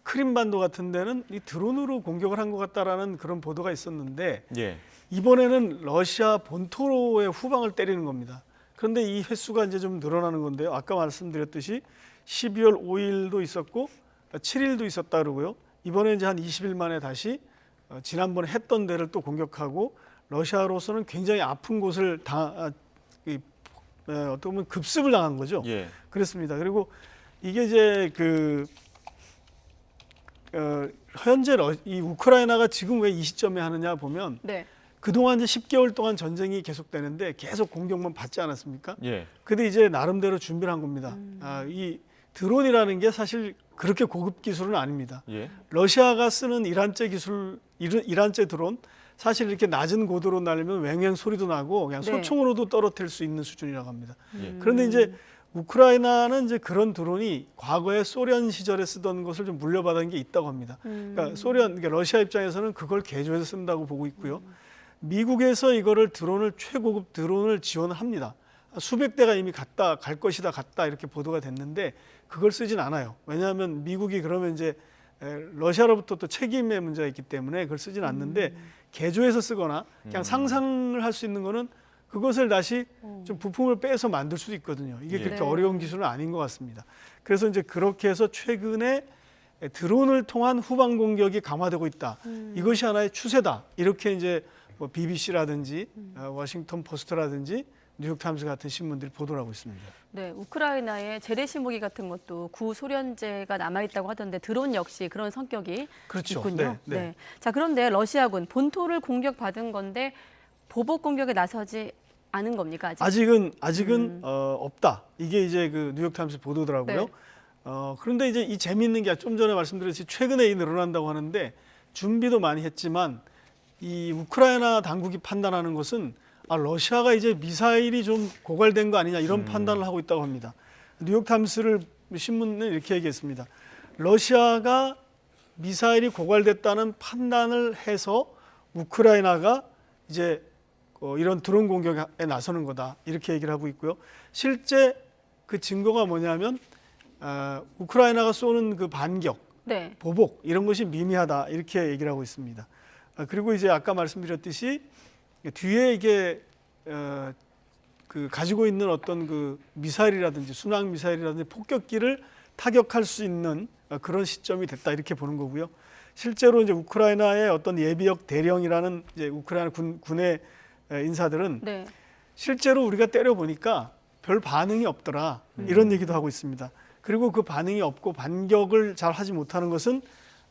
크림반도 같은 데는 이 드론으로 공격을 한 것 같다라는 그런 보도가 있었는데 예. 이번에는 러시아 본토의 후방을 때리는 겁니다. 그런데 이 횟수가 이제 좀 늘어나는 건데요. 아까 말씀드렸듯이 12월 5일도 있었고 7일도 있었다 그러고요. 이번에 이제 한 20일 만에 다시 지난번에 했던 데를 또 공격하고 러시아로서는 굉장히 아픈 곳을 어떻게 보면 급습을 당한 거죠. 예. 그렇습니다. 그리고 이게 이제 현재 이 우크라이나가 지금 왜 이 시점에 하느냐 보면 네. 그동안 이제 10개월 동안 전쟁이 계속되는데 계속 공격만 받지 않았습니까? 예. 근데 이제 나름대로 준비를 한 겁니다. 이 드론이라는 게 사실 그렇게 고급 기술은 아닙니다. 예. 러시아가 쓰는 이란제 드론 사실 이렇게 낮은 고도로 날리면 왱왱 소리도 나고 그냥 네. 소총으로도 떨어뜨릴 수 있는 수준이라고 합니다. 그런데 이제 우크라이나는 이제 그런 드론이 과거에 소련 시절에 쓰던 것을 좀 물려받은 게 있다고 합니다. 그러니까 그러니까 러시아 입장에서는 그걸 개조해서 쓴다고 보고 있고요. 미국에서 이거를 최고급 드론을 지원합니다. 수백 대가 이미 갈 것이다 이렇게 보도가 됐는데 그걸 쓰진 않아요. 왜냐하면 미국이 그러면 이제 러시아로부터 또 책임의 문제가 있기 때문에 그걸 쓰진 않는데 개조해서 쓰거나 그냥 상상을 할 수 있는 거는 그것을 다시 좀 부품을 빼서 만들 수도 있거든요. 이게 그렇게 어려운 기술은 아닌 것 같습니다. 그래서 이제 그렇게 해서 최근에 드론을 통한 후방 공격이 강화되고 있다. 이것이 하나의 추세다. 이렇게 이제 뭐 BBC라든지 워싱턴 포스트라든지 뉴욕타임스 같은 신문들이 보도를 하고 있습니다. 네, 우크라이나의 재래식 무기 같은 것도 구소련제가 남아있다고 하던데 드론 역시 그런 성격이 그렇죠. 있군요. 네, 네. 자, 그런데 러시아군 본토를 공격받은 건데 보복 공격에 나서지 않은 겁니까? 아직은 없다. 이게 이제 그 뉴욕타임스 보도더라고요. 네. 그런데 이제 이 재미있는 게 좀 전에 말씀드렸듯이 최근에 늘어난다고 하는데 준비도 많이 했지만 이 우크라이나 당국이 판단하는 것은 러시아가 이제 미사일이 좀 고갈된 거 아니냐 이런 판단을 하고 있다고 합니다. 뉴욕타임스를 신문은 이렇게 얘기했습니다. 러시아가 미사일이 고갈됐다는 판단을 해서 우크라이나가 이제 이런 드론 공격에 나서는 거다 이렇게 얘기를 하고 있고요. 실제 그 증거가 뭐냐면 우크라이나가 쏘는 그 반격, 네. 보복 이런 것이 미미하다 이렇게 얘기를 하고 있습니다. 그리고 이제 아까 말씀드렸듯이 뒤에 이게 그 가지고 있는 어떤 그 미사일이라든지 순항 미사일이라든지 폭격기를 타격할 수 있는 그런 시점이 됐다 이렇게 보는 거고요. 실제로 이제 우크라이나의 어떤 예비역 대령이라는 이제 우크라이나 군의 인사들은 네. 실제로 우리가 때려 보니까 별 반응이 없더라 이런 얘기도 하고 있습니다. 그리고 그 반응이 없고 반격을 잘 하지 못하는 것은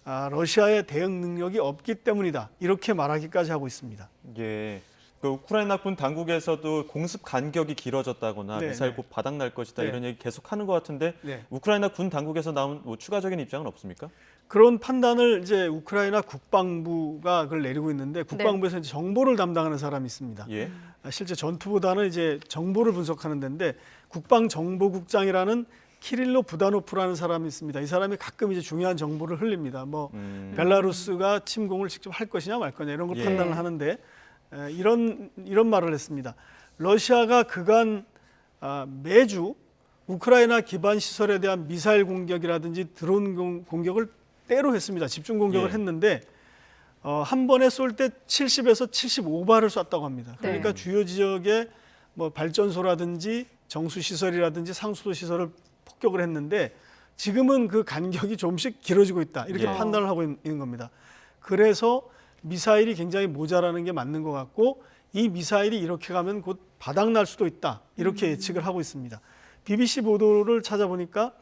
러시아의 대응 능력이 없기 때문이다 이렇게 말하기까지 하고 있습니다. 예. 그 우크라이나 군 당국에서도 공습 간격이 길어졌다거나 네, 미사일 네. 곧 바닥날 것이다 네. 이런 얘기 계속하는 것 같은데 네. 우크라이나 군 당국에서 나온 뭐 추가적인 입장은 없습니까? 그런 판단을 이제 우크라이나 국방부가 그걸 내리고 있는데 국방부에서 이제 정보를 담당하는 사람이 있습니다. 예. 실제 전투보다는 이제 정보를 분석하는 데인데 국방정보국장이라는 키릴로 부다노프라는 사람이 있습니다. 이 사람이 가끔 이제 중요한 정보를 흘립니다. 뭐 벨라루스가 침공을 직접 할 것이냐 말 거냐 이런 걸 예. 판단을 하는데 이런 말을 했습니다. 러시아가 그간 매주 우크라이나 기반 시설에 대한 미사일 공격이라든지 드론 공격을 때로 했습니다. 집중 공격을 예. 했는데 한 번에 쏠 때 70에서 75발을 쐈다고 합니다. 그러니까 주요 지역에 뭐 발전소라든지 정수 시설이라든지 상수도 시설을 폭격을 했는데 지금은 그 간격이 조금씩 길어지고 있다 이렇게 예. 판단을 하고 있는 겁니다. 그래서 미사일이 굉장히 모자라는 게 맞는 것 같고 이 미사일이 이렇게 가면 곧 바닥날 수도 있다 이렇게 예측을 하고 있습니다. BBC 보도를 찾아보니까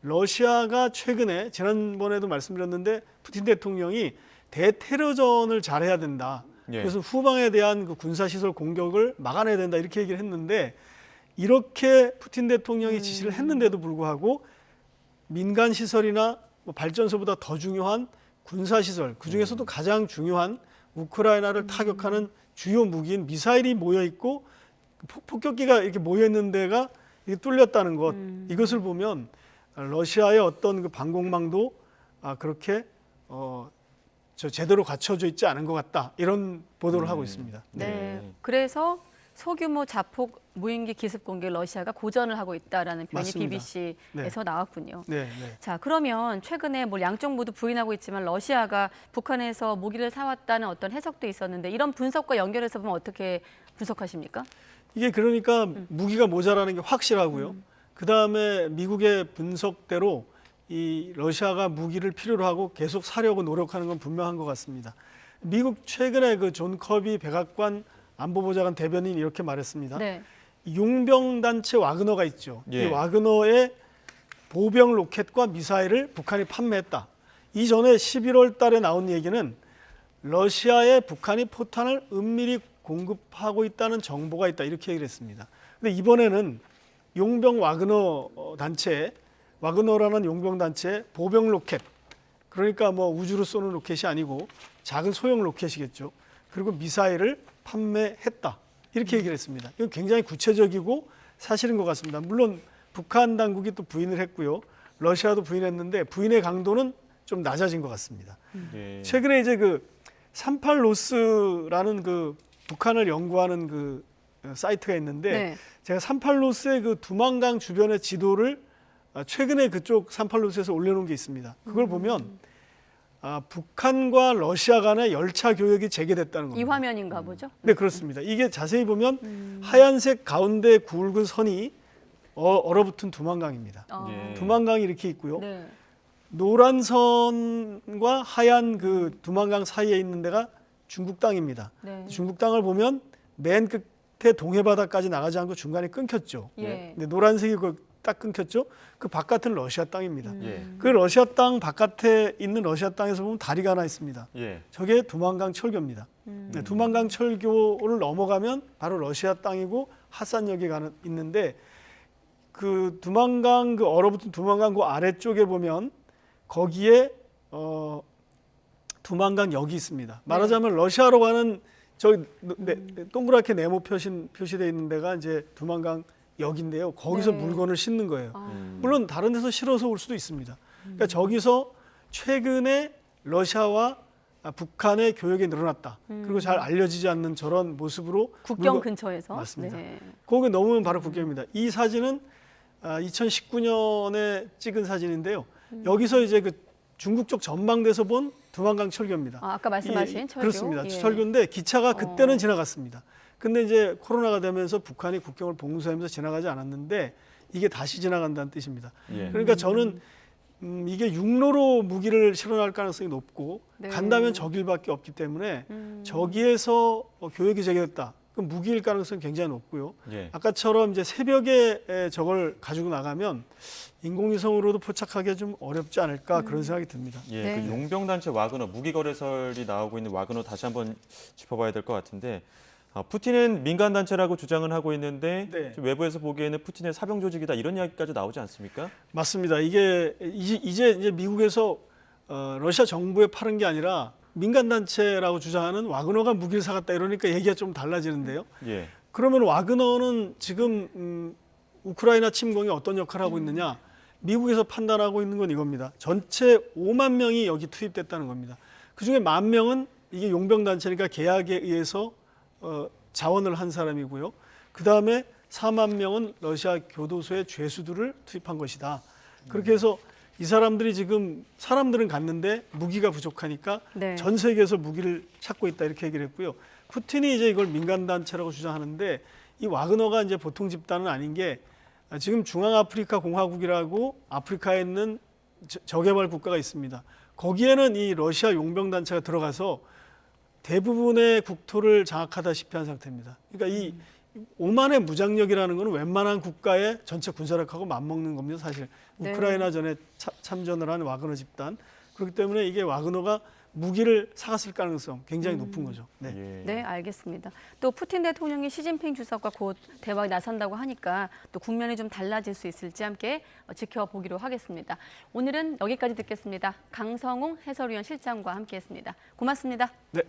러시아가 최근에 지난번에도 말씀드렸는데 푸틴 대통령이 대테러전을 잘해야 된다. 예. 그래서 후방에 대한 그 군사시설 공격을 막아내야 된다 이렇게 얘기를 했는데 이렇게 푸틴 대통령이 지시를 했는데도 불구하고 민간 시설이나 뭐 발전소보다 더 중요한 군사시설, 그중에서도 가장 중요한 우크라이나를 타격하는 주요 무기인 미사일이 모여있고 폭격기가 이렇게 모여있는 데가 이게 뚫렸다는 것, 이것을 보면 러시아의 어떤 그 방공망도 그렇게 제대로 갖춰져 있지 않은 것 같다 이런 보도를 하고 있습니다. 네. 그래서 소규모 자폭 무인기 기습 공격 러시아가 고전을 하고 있다라는 표현이 맞습니다. BBC에서 나왔군요. 네, 네. 자, 그러면 최근에 뭐 양쪽 모두 부인하고 있지만 러시아가 북한에서 무기를 사왔다는 어떤 해석도 있었는데 이런 분석과 연결해서 보면 어떻게 분석하십니까? 이게 그러니까 무기가 모자라는 게 확실하고요. 그다음에 미국의 분석대로 이 러시아가 무기를 필요로 하고 계속 사려고 노력하는 건 분명한 것 같습니다. 미국 최근에 그 존 커비 백악관 안보보좌관 대변인이 이렇게 말했습니다. 네. 용병단체 와그너가 있죠. 예. 이 와그너의 보병 로켓과 미사일을 북한이 판매했다. 이전에 11월 달에 나온 얘기는 러시아에 북한이 포탄을 은밀히 공급하고 있다는 정보가 있다. 이렇게 얘기를 했습니다. 근데 이번에는 용병 와그너 단체, 와그너라는 용병 단체 보병 로켓, 그러니까 뭐 우주로 쏘는 로켓이 아니고 작은 소형 로켓이겠죠. 그리고 미사일을 판매했다. 이렇게 얘기를 했습니다. 이건 굉장히 구체적이고 사실인 것 같습니다. 물론 북한 당국이 또 부인을 했고요. 러시아도 부인했는데 부인의 강도는 좀 낮아진 것 같습니다. 예. 최근에 이제 그 38로스라는 그 북한을 연구하는 그 사이트가 있는데 네. 제가 38로스의 그 두만강 주변의 지도를 최근에 그쪽 38로스에서 올려놓은 게 있습니다. 그걸 보면 북한과 러시아 간의 열차 교역이 재개됐다는 겁니다. 이 화면인가 보죠? 네, 그렇습니다. 이게 자세히 보면 하얀색 가운데 굵은 선이 얼어붙은 두만강입니다. 예. 두만강이 이렇게 있고요. 네. 노란 선과 하얀 그 두만강 사이에 있는 데가 중국 땅입니다. 네. 중국 땅을 보면 맨 끝에 동해 바다까지 나가지 않고 중간에 끊겼죠. 예. 네, 노란색이 딱 끊겼죠. 그 바깥은 러시아 땅입니다. 예. 그 러시아 땅 바깥에 있는 러시아 땅에서 보면 다리가 하나 있습니다. 예. 저게 두만강 철교입니다. 네, 두만강 철교를 넘어가면 바로 러시아 땅이고 하산역에 있는데 그 두만강 그 얼어붙은 두만강 그 아래쪽에 보면 거기에 두만강 역이 있습니다. 말하자면 러시아로 가는 저기 동그랗게 네모 표시되어 있는 데가 이제 두만강 역인데요. 거기서 네. 물건을 싣는 거예요. 물론 다른 데서 실어서 올 수도 있습니다. 그러니까 저기서 최근에 러시아와 북한의 교역이 늘어났다. 그리고 잘 알려지지 않는 저런 모습으로 국경 근처에서 맞습니다. 네. 거기 넘으면 바로 국경입니다. 이 사진은 2019년에 찍은 사진인데요. 여기서 이제 그 중국 쪽 전망대에서 본 두만강 철교입니다. 아까 말씀하신 철교. 그렇습니다. 예. 철교인데 기차가 그때는 지나갔습니다. 근데 이제 코로나가 되면서 북한이 국경을 봉쇄하면서 지나가지 않았는데 이게 다시 지나간다는 뜻입니다. 예. 그러니까 저는 이게 육로로 무기를 실어날 가능성이 높고 네. 간다면 저 길밖에 없기 때문에 저기에서 교역이 재개됐다. 그럼 무기일 가능성이 굉장히 높고요. 예. 아까처럼 이제 새벽에 저걸 가지고 나가면 인공위성으로도 포착하기 좀 어렵지 않을까 그런 생각이 듭니다. 예, 네. 그 용병단체 와그너 무기거래설이 나오고 있는 와그너 다시 한번 짚어봐야 될 것 같은데 푸틴은 민간단체라고 주장은 하고 있는데 네. 좀 외부에서 보기에는 푸틴의 사병 조직이다 이런 이야기까지 나오지 않습니까? 맞습니다. 이게 이제 미국에서 러시아 정부에 파는 게 아니라 민간단체라고 주장하는 와그너가 무기를 사갔다 이러니까 얘기가 좀 달라지는데요. 예. 그러면 와그너는 지금 우크라이나 침공에 어떤 역할을 하고 있느냐? 미국에서 판단하고 있는 건 이겁니다. 전체 5만 명이 여기 투입됐다는 겁니다. 그중에 1만 명은 이게 용병단체니까 계약에 의해서 자원을 한 사람이고요. 그다음에 4만 명은 러시아 교도소의 죄수들을 투입한 것이다. 그렇게 해서 이 사람들이 지금 사람들은 갔는데 무기가 부족하니까 네. 전 세계에서 무기를 찾고 있다 이렇게 얘기를 했고요. 푸틴이 이제 이걸 민간단체라고 주장하는데 이 와그너가 이제 보통 집단은 아닌 게 지금 중앙아프리카 공화국이라고 아프리카에 있는 저개발 국가가 있습니다. 거기에는 이 러시아 용병단체가 들어가서 대부분의 국토를 장악하다시피 한 상태입니다. 그러니까 이 오만의 무장력이라는 것은 웬만한 국가의 전체 군사력하고 맞먹는 겁니다. 사실 네. 우크라이나 전에 참전을 한 와그너 집단. 그렇기 때문에 이게 와그너가 무기를 사갔을 가능성 굉장히 높은 거죠. 네. 예. 네, 알겠습니다. 또 푸틴 대통령이 시진핑 주석과 곧 대화에 나선다고 하니까 또 국면이 좀 달라질 수 있을지 함께 지켜보기로 하겠습니다. 오늘은 여기까지 듣겠습니다. 강성웅 해설위원 실장과 함께했습니다. 고맙습니다. 네.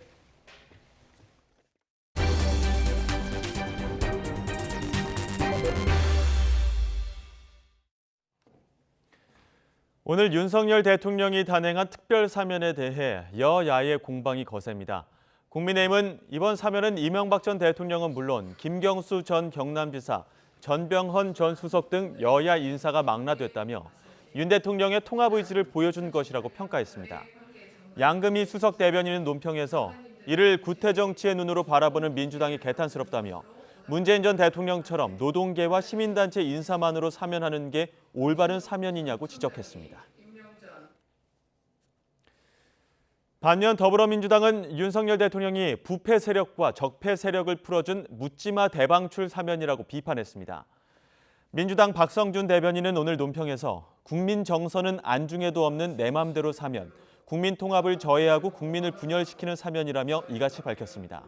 오늘 윤석열 대통령이 단행한 특별 사면에 대해 여야의 공방이 거셉니다. 국민의힘은 이번 사면은 이명박 전 대통령은 물론 김경수 전 경남지사, 전병헌 전 수석 등 여야 인사가 망라됐다며 윤 대통령의 통합 의지를 보여준 것이라고 평가했습니다. 양금희 수석 대변인은 논평에서 이를 구태정치의 눈으로 바라보는 민주당이 개탄스럽다며 문재인 전 대통령처럼 노동계와 시민단체 인사만으로 사면하는 게 올바른 사면이냐고 지적했습니다. 반면 더불어민주당은 윤석열 대통령이 부패 세력과 적폐 세력을 풀어준 묻지마 대방출 사면이라고 비판했습니다. 민주당 박성준 대변인은 오늘 논평에서 국민 정서는 안중에도 없는 내 맘대로 사면, 국민 통합을 저해하고 국민을 분열시키는 사면이라며 이같이 밝혔습니다.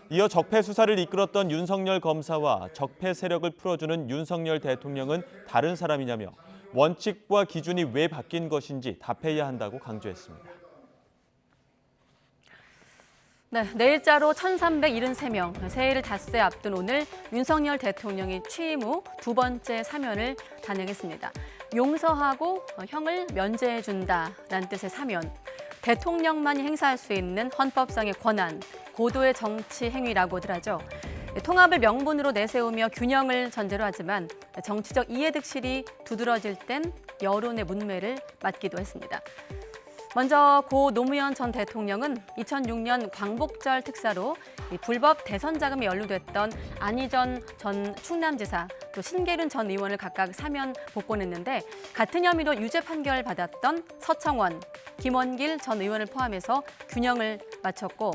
이어 적폐 수사를 이끌었던 윤석열 검사와 적폐 세력을 풀어주는 윤석열 대통령은 다른 사람이냐며 원칙과 기준이 왜 바뀐 것인지 답해야 한다고 강조했습니다. 네, 내일자로 1373명, 새해를 닷새 앞둔 오늘 윤석열 대통령이 취임 후 두 번째 사면을 단행했습니다. 용서하고 형을 면제해준다라는 뜻의 사면, 대통령만이 행사할 수 있는 헌법상의 권한, 고도의 정치 행위라고들 하죠. 통합을 명분으로 내세우며 균형을 전제로 하지만 정치적 이해득실이 두드러질 땐 여론의 문매를 맞기도 했습니다. 먼저 고 노무현 전 대통령은 2006년 광복절 특사로 불법 대선 자금이 연루됐던 안희정 전 충남지사, 또 신계륜 전 의원을 각각 사면 복권했는데 같은 혐의로 유죄 판결을 받았던 서청원, 김원길 전 의원을 포함해서 균형을 맞췄고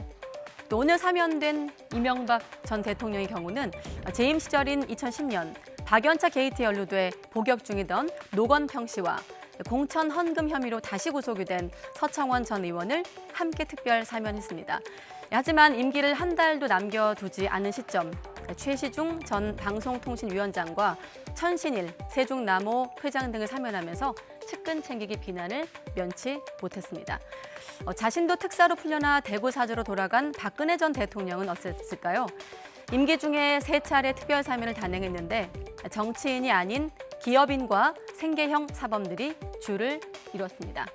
또 오늘 사면된 이명박 전 대통령의 경우는 재임 시절인 2010년 박연차 게이트에 연루돼 복역 중이던 노건평 씨와 공천 헌금 혐의로 다시 구속이 된 서청원 전 의원을 함께 특별 사면했습니다. 하지만 임기를 한 달도 남겨두지 않은 시점, 최시중 전 방송통신위원장과 천신일 세종남호 회장 등을 사면하면서 측근 챙기기 비난을 면치 못했습니다. 자신도 특사로 풀려나 대구 사저로 돌아간 박근혜 전 대통령은 어땠을까요? 임기 중에 3차례 특별 사면을 단행했는데 정치인이 아닌 기업인과 생계형 사범들이 줄을 이뤘습니다.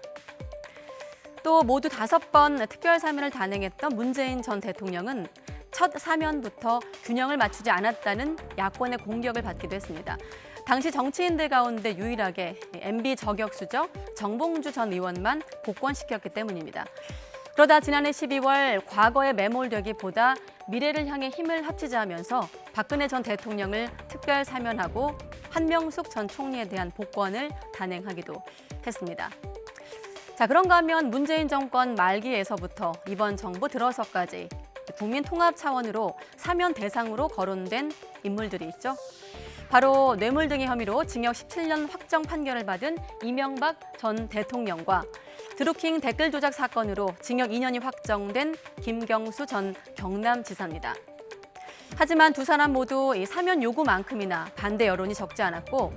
또 모두 5번 특별 사면을 단행했던 문재인 전 대통령은 첫 사면부터 균형을 맞추지 않았다는 야권의 공격을 받기도 했습니다. 당시 정치인들 가운데 유일하게 MB 저격수죠. 정봉주 전 의원만 복권시켰기 때문입니다. 그러다 지난해 12월 과거에 매몰되기보다 미래를 향해 힘을 합치자 하면서 박근혜 전 대통령을 특별 사면하고 한명숙 전 총리에 대한 복권을 단행하기도 했습니다. 자, 그런가 하면 문재인 정권 말기에서부터 이번 정부 들어서까지 국민 통합 차원으로 사면 대상으로 거론된 인물들이 있죠. 바로 뇌물 등의 혐의로 징역 17년 확정 판결을 받은 이명박 전 대통령과 드루킹 댓글 조작 사건으로 징역 2년이 확정된 김경수 전 경남지사입니다. 하지만 두 사람 모두 이 사면 요구만큼이나 반대 여론이 적지 않았고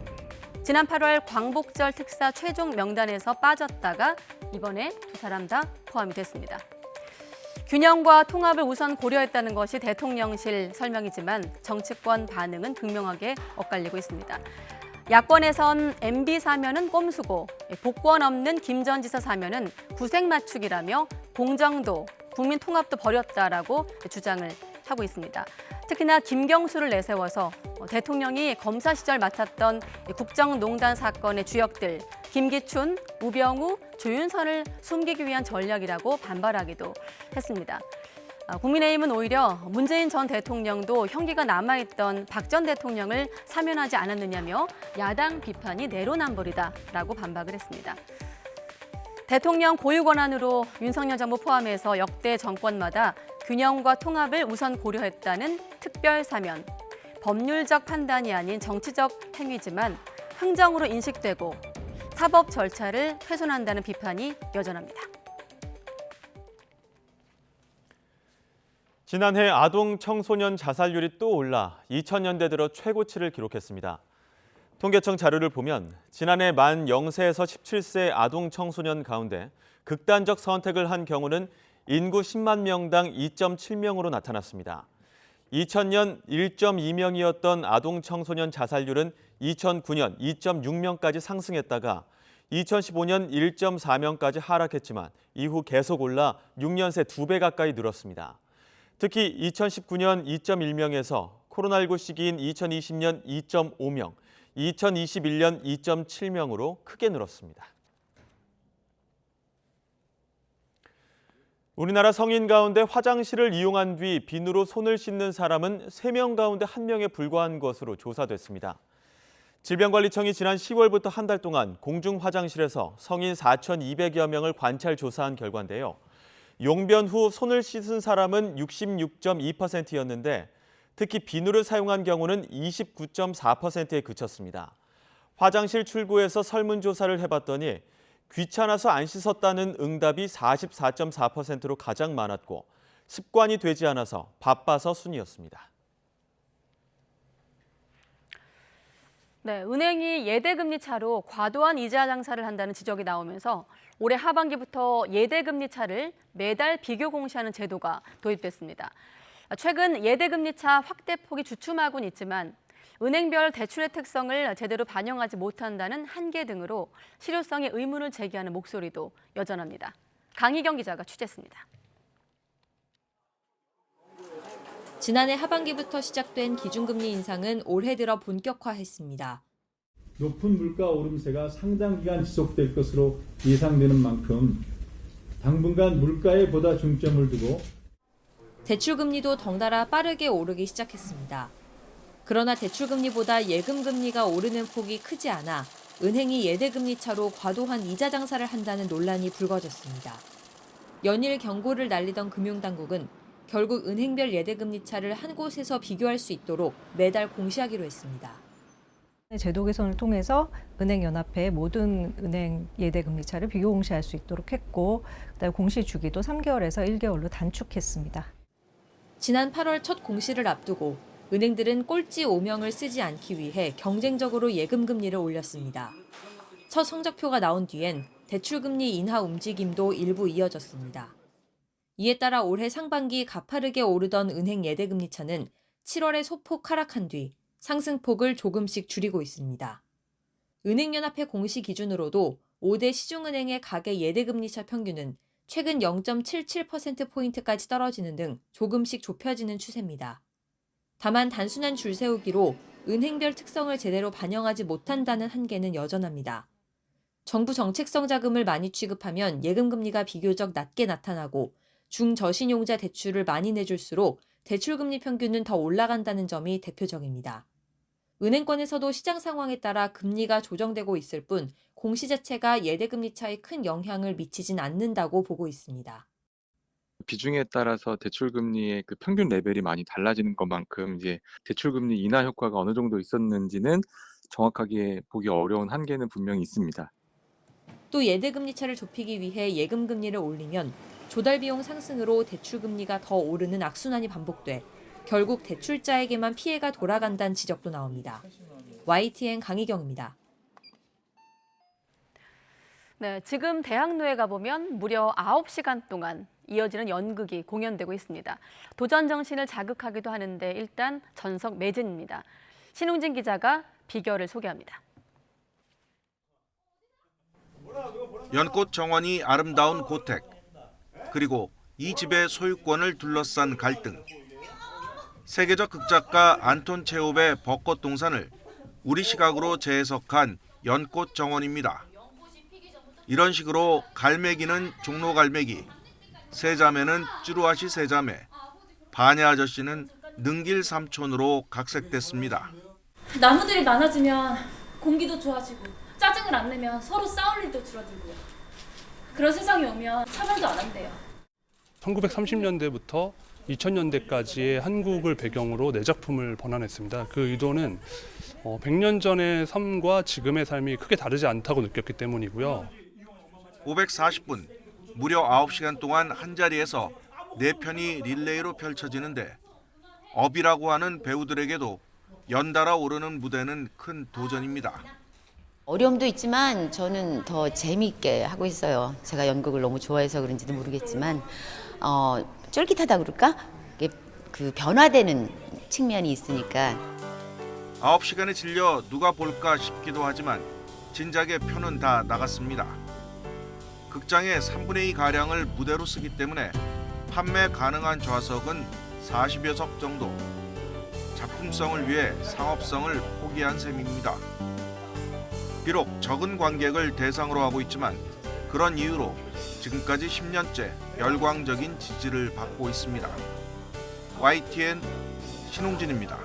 지난 8월 광복절 특사 최종 명단에서 빠졌다가 이번에 두 사람 다 포함이 됐습니다. 균형과 통합을 우선 고려했다는 것이 대통령실 설명이지만 정치권 반응은 극명하게 엇갈리고 있습니다. 야권에선 MB 사면은 꼼수고 복권 없는 김 전 지사 사면은 구색 맞추기라며 공정도, 국민 통합도 버렸다라고 주장을 하고 있습니다. 특히나 김경수를 내세워서 대통령이 검사 시절 맡았던 국정농단 사건의 주역들 김기춘, 우병우, 조윤선을 숨기기 위한 전략이라고 반발하기도 했습니다. 국민의힘은 오히려 문재인 전 대통령도 형기가 남아있던 박 전 대통령을 사면하지 않았느냐며 야당 비판이 내로남불이다라고 반박을 했습니다. 대통령 고유 권한으로 윤석열 정부 포함해서 역대 정권마다 균형과 통합을 우선 고려했다는 특별 사면. 법률적 판단이 아닌 정치적 행위지만 흥정으로 인식되고 사법 절차를 훼손한다는 비판이 여전합니다. 지난해 아동 청소년 자살률이 또 올라 2000년대 들어 최고치를 기록했습니다. 통계청 자료를 보면 지난해 만 0세에서 17세 아동 청소년 가운데 극단적 선택을 한 경우는 인구 10만 명당 2.7명으로 나타났습니다. 2000년 1.2명이었던 아동 청소년 자살률은 2009년 2.6명까지 상승했다가 2015년 1.4명까지 하락했지만 이후 계속 올라 6년 새 2배 가까이 늘었습니다. 특히 2019년 2.1명에서 코로나19 시기인 2020년 2.5명, 2021년 2.7명으로 크게 늘었습니다. 우리나라 성인 가운데 화장실을 이용한 뒤 비누로 손을 씻는 사람은 3명 가운데 1명에 불과한 것으로 조사됐습니다. 질병관리청이 지난 10월부터 한 달 동안 공중 화장실에서 성인 4,200여 명을 관찰 조사한 결과인데요. 용변 후 손을 씻은 사람은 66.2%였는데 특히 비누를 사용한 경우는 29.4%에 그쳤습니다. 화장실 출구에서 설문조사를 해봤더니 귀찮아서 안 씻었다는 응답이 44.4%로 가장 많았고 습관이 되지 않아서 바빠서 순이었습니다. 네, 은행이 예대금리 차로 과도한 이자 장사를 한다는 지적이 나오면서 올해 하반기부터 예대금리 차를 매달 비교 공시하는 제도가 도입됐습니다. 최근 예대금리 차 확대폭이 주춤하고는 있지만 은행별 대출의 특성을 제대로 반영하지 못한다는 한계 등으로 실효성에 의문을 제기하는 목소리도 여전합니다. 강희경 기자가 취재했습니다. 지난해 하반기부터 시작된 기준금리 인상은 올해 들어 본격화했습니다. 높은 물가 오름세가 상당 기간 지속될 것으로 예상되는 만큼 당분간 물가에 보다 중점을 두고 대출금리도 덩달아 빠르게 오르기 시작했습니다. 그러나 대출금리보다 예금금리가 오르는 폭이 크지 않아 은행이 예대금리 차로 과도한 이자 장사를 한다는 논란이 불거졌습니다. 연일 경고를 날리던 금융당국은 결국 은행별 예대금리 차를 한 곳에서 비교할 수 있도록 매달 공시하기로 했습니다. 제도 개선을 통해서 은행연합회 모든 은행 예대금리 차를 비교 공시할 수 있도록 했고 그다음에 공시 주기도 3개월에서 1개월로 단축했습니다. 지난 8월 첫 공시를 앞두고 은행들은 꼴찌 5명을 쓰지 않기 위해 경쟁적으로 예금금리를 올렸습니다. 첫 성적표가 나온 뒤엔 대출금리 인하 움직임도 일부 이어졌습니다. 이에 따라 올해 상반기 가파르게 오르던 은행 예대금리 차는 7월에 소폭 하락한 뒤 상승폭을 조금씩 줄이고 있습니다. 은행연합회 공시 기준으로도 5대 시중은행의 가계 예대금리차 평균은 최근 0.77%포인트까지 떨어지는 등 조금씩 좁혀지는 추세입니다. 다만 단순한 줄 세우기로 은행별 특성을 제대로 반영하지 못한다는 한계는 여전합니다. 정부 정책성 자금을 많이 취급하면 예금금리가 비교적 낮게 나타나고 중저신용자 대출을 많이 내줄수록 대출금리 평균은 더 올라간다는 점이 대표적입니다. 은행권에서도 시장 상황에 따라 금리가 조정되고 있을 뿐 공시 자체가 예대금리 차에 큰 영향을 미치진 않는다고 보고 있습니다. 비중에 따라서 대출금리의 그 평균 레벨이 많이 달라지는 것만큼 이제 대출금리 인하 효과가 어느 정도 있었는지는 정확하게 보기 어려운 한계는 분명히 있습니다. 또 예대금리 차를 좁히기 위해 예금금리를 올리면 조달비용 상승으로 대출금리가 더 오르는 악순환이 반복돼 결국 대출자에게만 피해가 돌아간다는 지적도 나옵니다. YTN 강희경입니다. 네, 지금 대학로에 가보면 무려 9시간 동안 이어지는 연극이 공연되고 있습니다. 도전 정신을 자극하기도 하는데 일단 전석 매진입니다. 신웅진 기자가 비결을 소개합니다. 연꽃 정원이 아름다운 고택, 그리고 이 집의 소유권을 둘러싼 갈등. 세계적 극작가 안톤 체홉의 벚꽃 동산을 우리 시각으로 재해석한 연꽃 정원입니다. 이런 식으로 갈매기는 종로 갈매기, 세자매는 쭈루아시 세자매, 바냐 아저씨는 능길 삼촌으로 각색됐습니다. 나무들이 많아지면 공기도 좋아지고 짜증을 안 내면 서로 싸울 일도 줄어들고요. 그런 세상이 오면 차별도 안 한대요. 1930년대부터 2000년대까지의 한국을 배경으로 네 작품을 번안했습니다. 그 의도는 100년 전의 삶과 지금의 삶이 크게 다르지 않다고 느꼈기 때문이고요. 540분, 무려 9시간 동안 한자리에서 4편이 릴레이로 펼쳐지는데 업이라고 하는 배우들에게도 연달아 오르는 무대는 큰 도전입니다. 어려움도 있지만 저는 더 재미있게 하고 있어요. 제가 연극을 너무 좋아해서 그런지도 모르겠지만 쫄깃하다 그럴까? 그 변화되는 측면이 있으니까. 9시간에 질려 누가 볼까 싶기도 하지만 진작에 표는 다 나갔습니다. 극장의 3분의 2가량을 무대로 쓰기 때문에 판매 가능한 좌석은 40여 석 정도. 작품성을 위해 상업성을 포기한 셈입니다. 비록 적은 관객을 대상으로 하고 있지만 그런 이유로 지금까지 10년째 열광적인 지지를 받고 있습니다. YTN 신홍진입니다.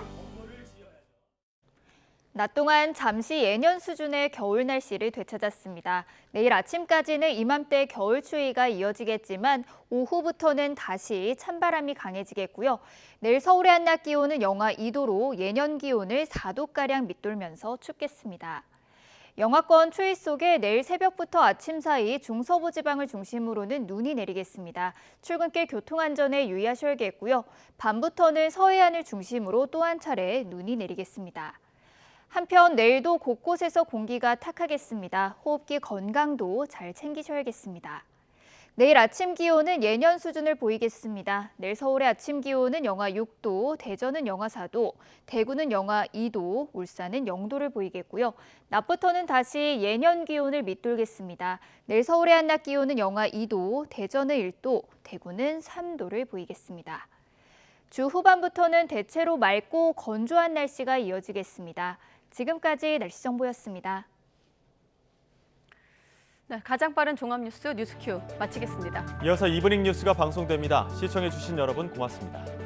낮 동안 잠시 예년 수준의 겨울 날씨를 되찾았습니다. 내일 아침까지는 이맘때 겨울 추위가 이어지겠지만 오후부터는 다시 찬바람이 강해지겠고요. 내일 서울의 한낮 기온은 영하 2도로 예년 기온을 4도가량 밑돌면서 춥겠습니다. 영하권 추위 속에 내일 새벽부터 아침 사이 중서부 지방을 중심으로는 눈이 내리겠습니다. 출근길 교통안전에 유의하셔야겠고요. 밤부터는 서해안을 중심으로 또 한 차례 눈이 내리겠습니다. 한편 내일도 곳곳에서 공기가 탁하겠습니다. 호흡기 건강도 잘 챙기셔야겠습니다. 내일 아침 기온은 예년 수준을 보이겠습니다. 내일 서울의 아침 기온은 영하 6도, 대전은 영하 4도, 대구는 영하 2도, 울산은 0도를 보이겠고요. 낮부터는 다시 예년 기온을 밑돌겠습니다. 내일 서울의 한낮 기온은 영하 2도, 대전은 1도, 대구는 3도를 보이겠습니다. 주 후반부터는 대체로 맑고 건조한 날씨가 이어지겠습니다. 지금까지 날씨 정보였습니다. 네, 가장 빠른 종합뉴스 뉴스큐 마치겠습니다. 이어서 이브닝 뉴스가 방송됩니다. 시청해주신 여러분 고맙습니다.